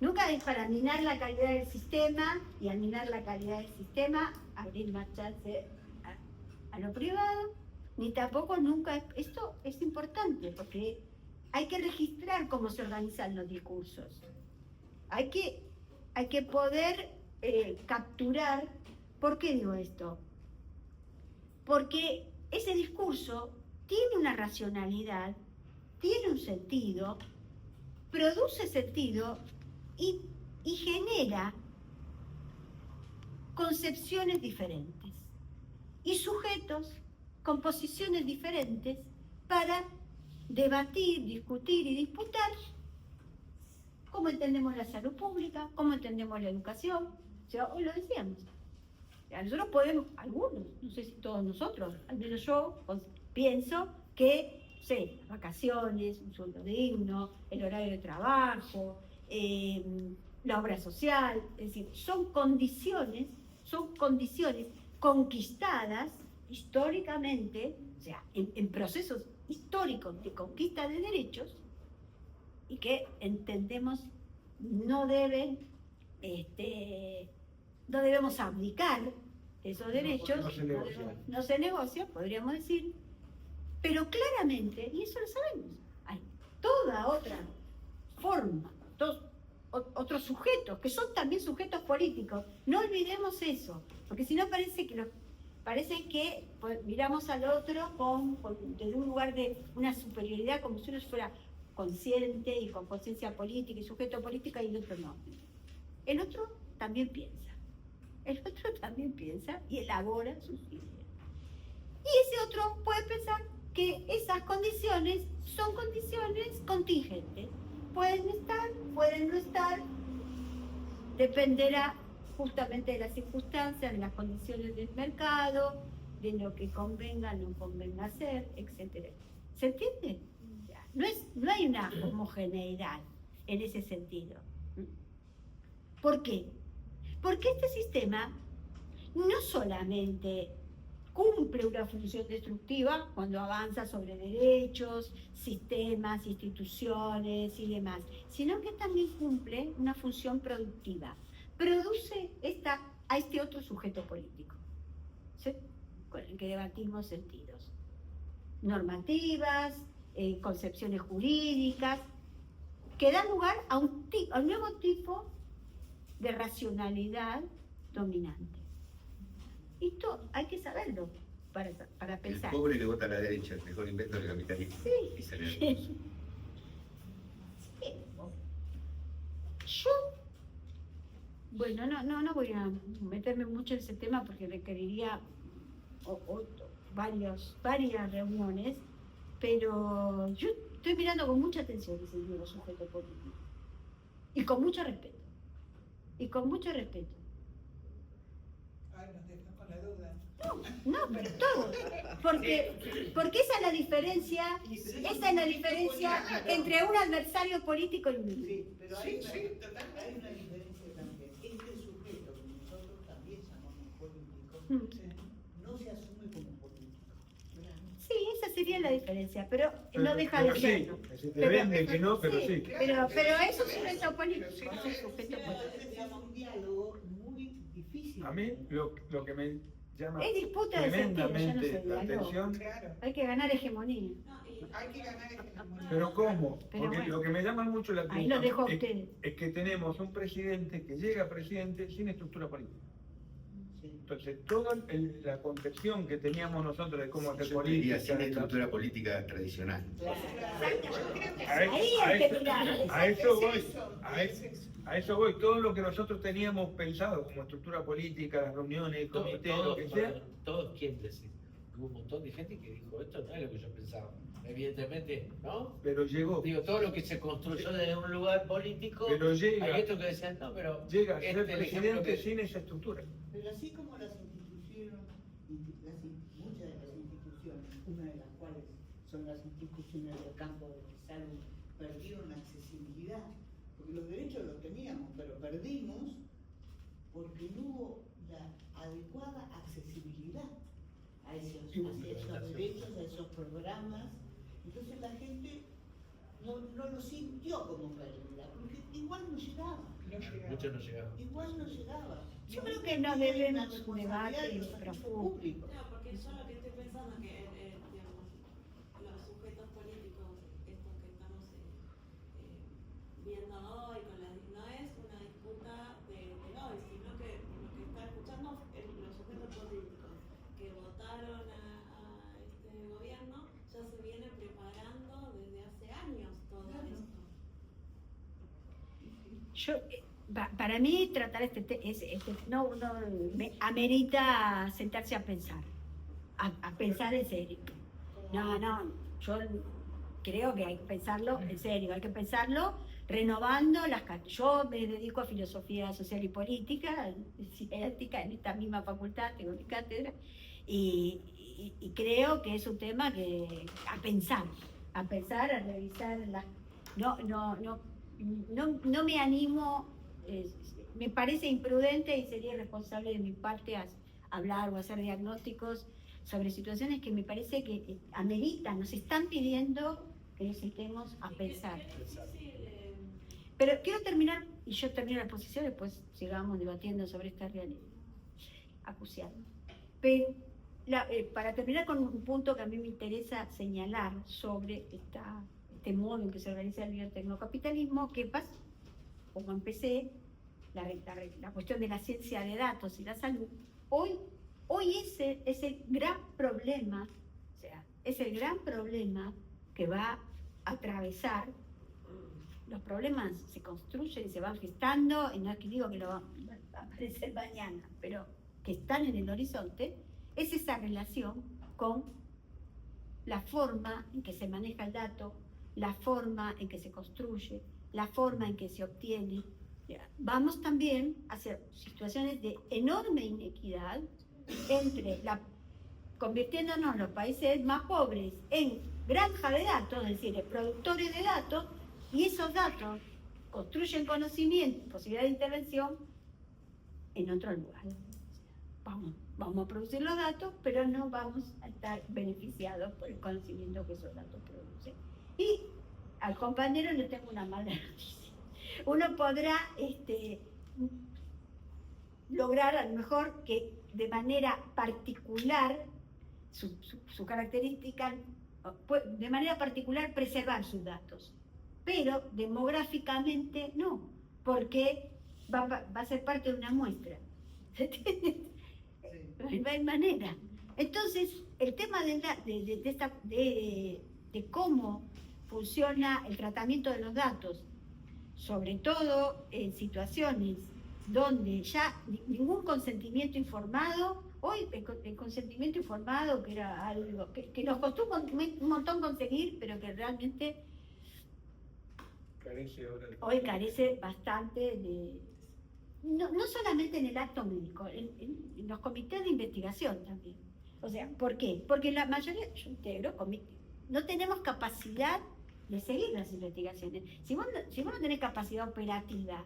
Nunca es para minar la calidad del sistema y al minar la calidad del sistema abrir más chance a lo privado, ni tampoco nunca. Esto es importante porque hay que registrar cómo se organizan los discursos. Hay que poder capturar. ¿Por qué digo esto? Porque ese discurso tiene una racionalidad, tiene un sentido, produce sentido y genera concepciones diferentes y sujetos con posiciones diferentes para debatir, discutir y disputar cómo entendemos la salud pública, cómo entendemos la educación. O sea, hoy lo decíamos. Nosotros podemos, algunos, no sé si todos nosotros, al menos yo pienso que, vacaciones, un sueldo digno, el horario de trabajo, la obra social, es decir, son condiciones conquistadas históricamente, o sea, en procesos históricos de conquista de derechos, y que entendemos no deben no debemos abdicar esos derechos,
no se negocia.
no se negocia, podríamos decir, pero claramente, y eso lo sabemos, hay toda otra forma, otros sujetos, que son también sujetos políticos. No olvidemos eso, porque si no parece que pues, miramos al otro desde un lugar de una superioridad, como si uno fuera consciente y con conciencia política y sujeto política, y el otro no. El otro también piensa. El otro también piensa y elabora sus ideas. Y ese otro puede pensar que esas condiciones son condiciones contingentes. Pueden estar, pueden no estar, dependerá justamente de las circunstancias, de las condiciones del mercado, de lo que convenga o no convenga hacer, etc. ¿Se entiende? No hay una homogeneidad en ese sentido. ¿Por qué? Porque este sistema no solamente cumple una función destructiva cuando avanza sobre derechos, sistemas, instituciones y demás, sino que también cumple una función productiva. Produce a este otro sujeto político, ¿sí? Con el que debatimos sentidos. Normativas, concepciones jurídicas, que dan lugar a un nuevo tipo de racionalidad dominante. Esto hay que saberlo para pensar.
El pobre le vota a la derecha, el mejor invento del capitalismo.
Sí.
Y se le...
Sí. Yo, bueno, no voy a meterme mucho en ese tema porque requeriría varias reuniones, pero yo estoy mirando con mucha atención ese nuevo sujeto político. Y con mucho respeto.
Ay, nos dejas con la duda.
No, pero todo. Porque esa es la diferencia entre un adversario político y un enemigo.
Sí, pero hay una diferencia también. Este sujeto que nosotros también llamamos político, no se asume como político.
Sí, esa sería la diferencia, pero no deja de serlo.
Sí, te venden que no, pero sí.
Pero es un sujeto político. Es un sujeto político.
Es un diálogo muy difícil.
A mí lo que me llama
Es disputa de sentido, ya no
tremendamente
se
la
dialoga.
atención,
Claro,
Hay que ganar hegemonía.
hay que ganar hegemonía.
pero ¿cómo?
Pero
Porque
bueno.
lo que me llama mucho la
Ahí lo dejo a
atención
ustedes.
es que tenemos un presidente que llega presidente sin estructura política. Entonces, toda la concepción que teníamos nosotros de cómo hacer
Yo diría
política,
sin estructura política tradicional.
Ahí hay que mirar.
a eso voy, todo lo que nosotros teníamos pensado como estructura política, las reuniones, el comité, lo que sea,
Todos quieren decir. Hubo un montón de gente que dijo, esto no es lo que yo pensaba. Evidentemente, ¿no?
pero llegó.
Digo, todo lo que se construyó desde un lugar político,
Pero llega.
hay esto que decían, no, pero...
Llega a ser
el ejemplo
presidente
que-
sin esa estructura.
Pero así como las instituciones, muchas de las instituciones, una de las cuales son las instituciones del campo de salud, perdieron accesibilidad, porque los derechos los teníamos, pero perdimos porque no hubo la adecuada accesibilidad a esos derechos, a esos programas. Entonces la gente no lo sintió como pérdida, porque igual no llegaba.
Muchos no llegaron.
Igual no llegaba.
Yo creo que no debemos un debate profundo.
No, porque yo lo que estoy pensando es que, digamos, los sujetos políticos, estos que estamos viendo hoy, no es una disputa de hoy, sino que lo que está escuchando los sujetos políticos que votaron a este gobierno ya se viene preparando desde hace años todo esto.
Para mí tratar me amerita sentarse a pensar, a pensar en serio. Yo creo que hay que pensarlo en serio, hay que pensarlo renovando yo me dedico a filosofía social y política, ética, en esta misma facultad, tengo mi cátedra, y creo que es un tema que a pensar, a revisar no me animo, me parece imprudente y sería irresponsable de mi parte hablar o hacer diagnósticos sobre situaciones que me parece que ameritan, nos están pidiendo que nos sentemos a pensar. Pero quiero terminar y yo termino la exposición, después sigamos debatiendo sobre esta realidad, acuciando. Pero para terminar con un punto que a mí me interesa señalar sobre este modo en que se organiza el biotecnocapitalismo, que pasa, como empecé, la cuestión de la ciencia de datos y la salud, hoy ese es el gran problema, o sea, es el gran problema que va a atravesar. Los problemas se construyen y se van gestando, y no es que digo que lo va a aparecer mañana, pero que están en el horizonte, es esa relación con la forma en que se maneja el dato, la forma en que se construye, la forma en que se obtiene. Vamos también a hacer situaciones de enorme inequidad convirtiéndonos los países más pobres en granja de datos, es decir, productores de datos, y esos datos construyen conocimiento, posibilidad de intervención en otro lugar. Vamos a producir los datos, pero no vamos a estar beneficiados por el conocimiento que esos datos producen. Y al compañero le tengo una mala noticia. Uno podrá lograr a lo mejor que de manera particular, su característica, de manera particular preservar sus datos, pero demográficamente no, porque va a ser parte de una muestra. No hay manera. Entonces, el tema de cómo funciona el tratamiento de los datos, sobre todo en situaciones donde ya ningún consentimiento informado, hoy el consentimiento informado, que era algo que nos costó un montón conseguir, pero que realmente hoy carece bastante de... No solamente en el acto médico, en los comités de investigación también. O sea, ¿por qué? Porque la mayoría, yo integro, no tenemos capacidad de seguir las investigaciones. Si vos no tenés capacidad operativa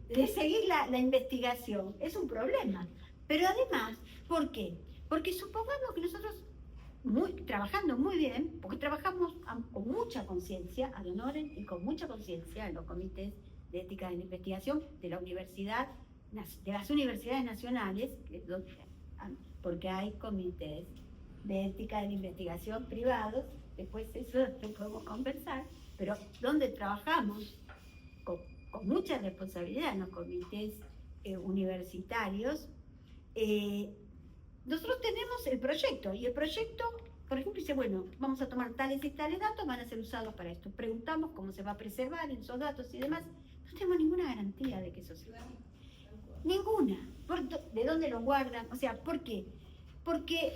de seguir la investigación, es un problema. Pero además, ¿por qué? Porque supongamos que nosotros, trabajando muy bien, porque trabajamos con mucha conciencia, ad honorem, y con mucha conciencia en los comités de ética de la investigación de las universidades nacionales, porque hay comités de ética de la investigación privados, después eso lo podemos conversar, pero donde trabajamos con mucha responsabilidad en los comités universitarios, nosotros tenemos el proyecto, y el proyecto, por ejemplo, dice, bueno, vamos a tomar tales y tales datos, van a ser usados para esto. Preguntamos cómo se va a preservar esos datos y demás. No tenemos ninguna garantía de que eso se haga. Ninguna. ¿De dónde lo guardan? O sea, ¿por qué? Porque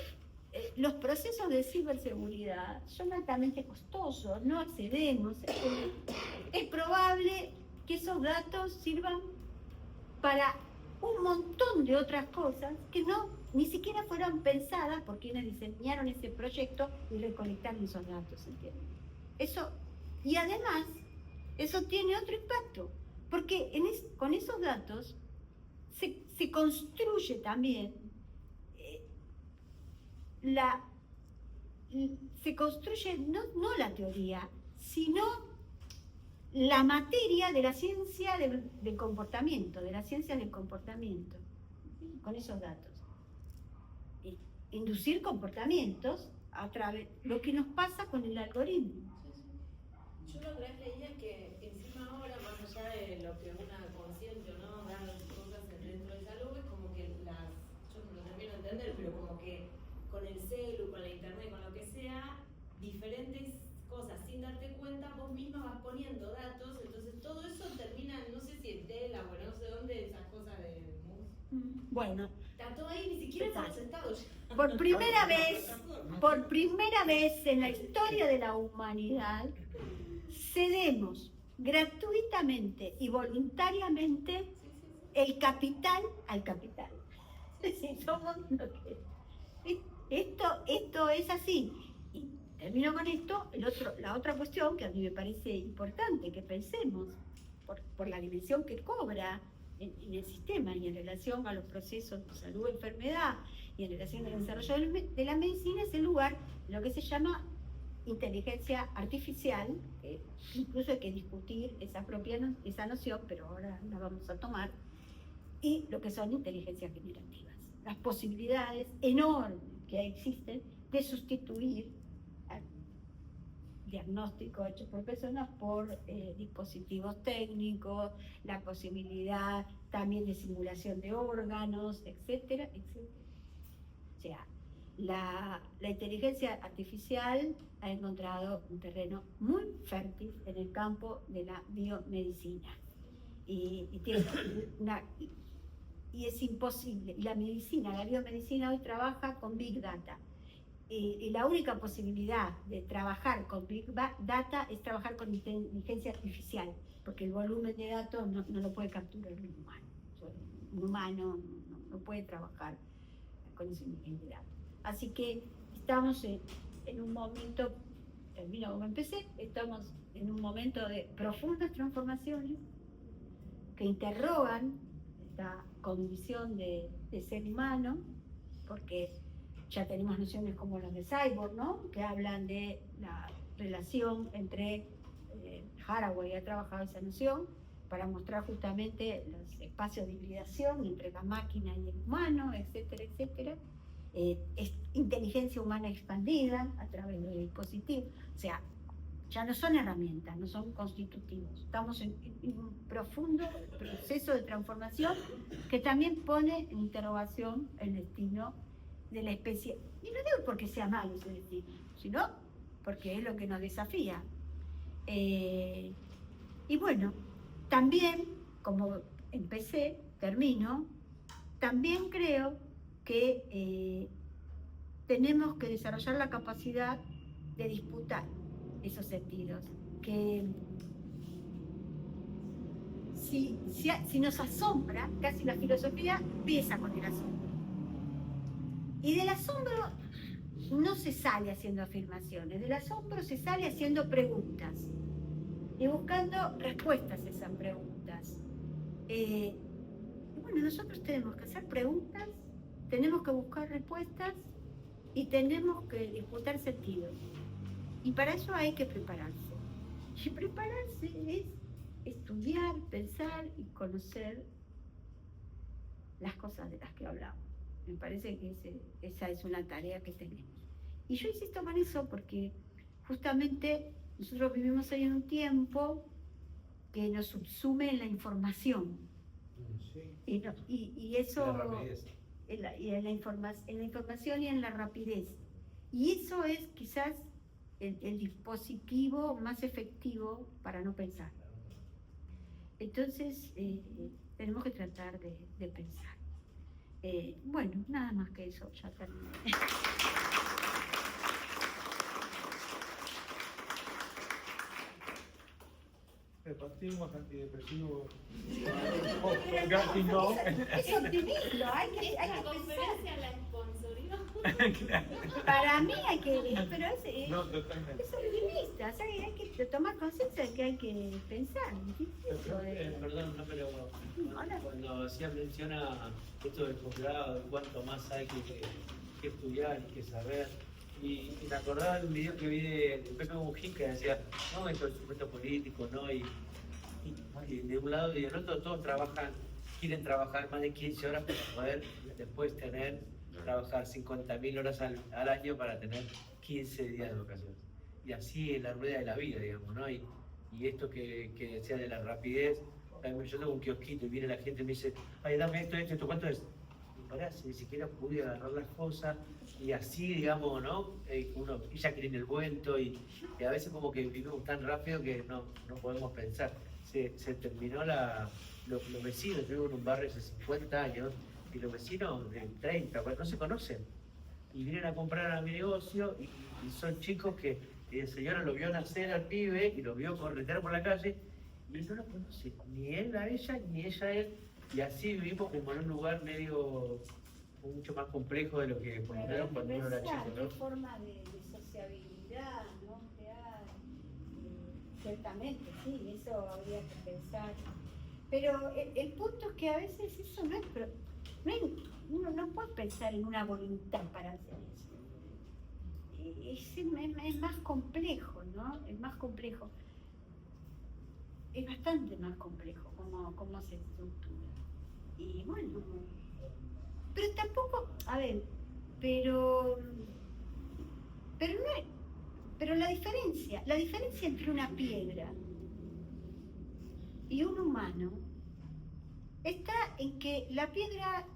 los procesos de ciberseguridad son altamente costosos, no accedemos. Es probable que esos datos sirvan para un montón de otras cosas que ni siquiera fueron pensadas por quienes diseñaron ese proyecto y recolectaron esos datos, ¿entienden? Y además, eso tiene otro impacto, porque con esos datos se construye también se construye no la teoría, sino la materia de la ciencia del comportamiento, de la ciencia del comportamiento, con esos datos. Inducir comportamientos a través lo que nos pasa con el algoritmo.
Yo lo que leía que encima ahora, más allá de lo que una consciente o no da cosas dentro de salud, es como que yo no lo termino de entender, pero como que con el celu, con la internet, con lo que sea, diferentes cosas sin darte cuenta, vos misma vas poniendo datos, entonces todo eso termina, no sé si en tela o no sé dónde, esas cosas de
bueno,
está todo ahí, ni siquiera está sentado.
Por primera vez en la historia de la humanidad, cedemos gratuitamente y voluntariamente el capital al capital. Es decir, somos lo que... Esto es así. Y termino con esto, la otra cuestión que a mí me parece importante que pensemos, por la dimensión que cobra en el sistema y en relación a los procesos de salud, enfermedad y en relación al desarrollo de la medicina, es el lugar, lo que se llama inteligencia artificial, que incluso hay que discutir esa noción, pero ahora la vamos a tomar, y lo que son inteligencias generativas. Las posibilidades enormes que existen de sustituir al diagnóstico hecho por personas por dispositivos técnicos, la posibilidad también de simulación de órganos, etcétera, etcétera. O sea, la inteligencia artificial ha encontrado un terreno muy fértil en el campo de la biomedicina. Y es imposible. Y la biomedicina hoy trabaja con Big Data. Y la única posibilidad de trabajar con Big Data es trabajar con inteligencia artificial, porque el volumen de datos no lo puede capturar un humano. Un humano no puede trabajar con ese nivel de datos. Así que estamos en un momento, termino como empecé, estamos en un momento de profundas transformaciones que interrogan esta condición de ser humano, porque ya tenemos nociones como las de Cyborg, ¿no? Que hablan de la relación entre, Haraway ha trabajado esa noción para mostrar justamente los espacios de hibridación entre la máquina y el humano, etcétera, etcétera. Es inteligencia humana expandida a través de dispositivos, o sea, ya no son herramientas, no son constitutivos. Estamos en un profundo proceso de transformación que también pone en interrogación el destino de la especie. Y no digo porque sea malo ese destino, sino porque es lo que nos desafía. Y bueno, también, como empecé, termino, también creo que tenemos que desarrollar la capacidad de disputar esos sentidos, que si nos asombra, casi la filosofía empieza con el asombro. Y del asombro no se sale haciendo afirmaciones, del asombro se sale haciendo preguntas y buscando respuestas a esas preguntas. Y bueno, nosotros tenemos que hacer preguntas, tenemos que buscar respuestas y tenemos que disputar sentidos. Y para eso hay que prepararse. Y prepararse es estudiar, pensar y conocer las cosas de las que hablamos. Me parece que esa es una tarea que tenemos. Y yo insisto con eso porque justamente nosotros vivimos hoy en un tiempo que nos subsume en la información.
Sí.
Y eso...
La rapidez.
En la información y en la rapidez. Y eso es quizás el dispositivo más efectivo para no pensar. Entonces, tenemos que tratar de pensar. Bueno, nada más que eso, ya terminé.
Repartimos antidepresivos.
Es optimismo, hay que
La
pensar.
conferencia la sponsorió.
Para mí hay que, pero
No, totalmente.
es optimista, o sea, hay que tomar conciencia de que hay que pensar.
Perdón, no, pero cuando hacía mención a esto del posgrado, de cuánto más hay que estudiar y que saber, y me acordaba de un video que vi de Pepe Mujica que decía, no, esto es supuesto político, ¿no? Y de un lado y del otro todos quieren trabajar más de 15 horas para poder después trabajar 50.000 horas al año para tener 15 días de vacaciones. Y así es la rueda de la vida, digamos, ¿no? Y esto que decía de la rapidez, yo tengo un kiosquito y viene la gente y me dice, ay, dame esto, ¿cuánto es? Y pará, si ni siquiera pude agarrar las cosas, y así, digamos, ¿no? Uno ya quiere en el cuento y a veces como que vivimos tan rápido que no podemos pensar. Se terminó los vecinos, yo vivo en un barrio hace 50 años, y los vecinos de 30, no se conocen. Y vienen a comprar a mi negocio y son chicos que el señor lo vio nacer al pibe y lo vio corretear por la calle y no lo conoce, ni él a ella, ni ella a él. Y así vivimos como en un lugar mucho más complejo de lo que por lo menos cuando uno era chico, ¿no?
¿Qué forma de sociabilidad, ¿no? Crear, ciertamente, sí, eso habría que pensar. Pero el punto es que a veces eso no es... uno no puede pensar en una voluntad para hacer eso. es más complejo, ¿no? Es más complejo. Es bastante más complejo cómo se estructura. Y bueno, pero tampoco, a ver, pero no es, pero la diferencia entre una piedra y un humano está en que la piedra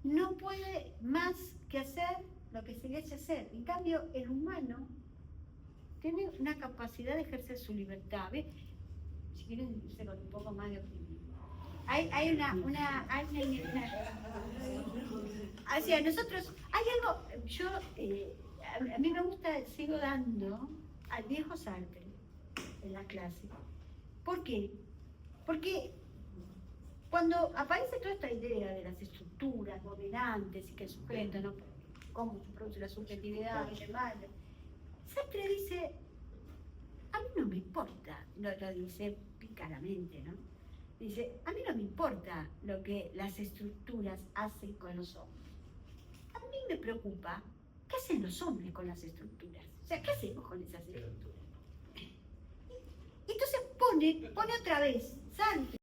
no puede más que hacer lo que se le hace hacer. En cambio, el humano tiene una capacidad de ejercer su libertad. ¿Ves? Si quieren ser un poco más de optimismo. Hay una o sea, nosotros, hay algo, yo, a mí me gusta, sigo dando al viejo Sartre en la clase. ¿Por qué? Porque cuando aparece toda esta idea de las estructuras dominantes y que el sujeto, ¿no? Cómo se produce la subjetividad y demás, Sartre dice, a mí no me importa, lo dice pícaramente, ¿no? Dice, a mí no me importa lo que las estructuras hacen con los hombres. A mí me preocupa qué hacen los hombres con las estructuras. O sea, ¿qué hacemos con esas estructuras? Y entonces pone otra vez Sartre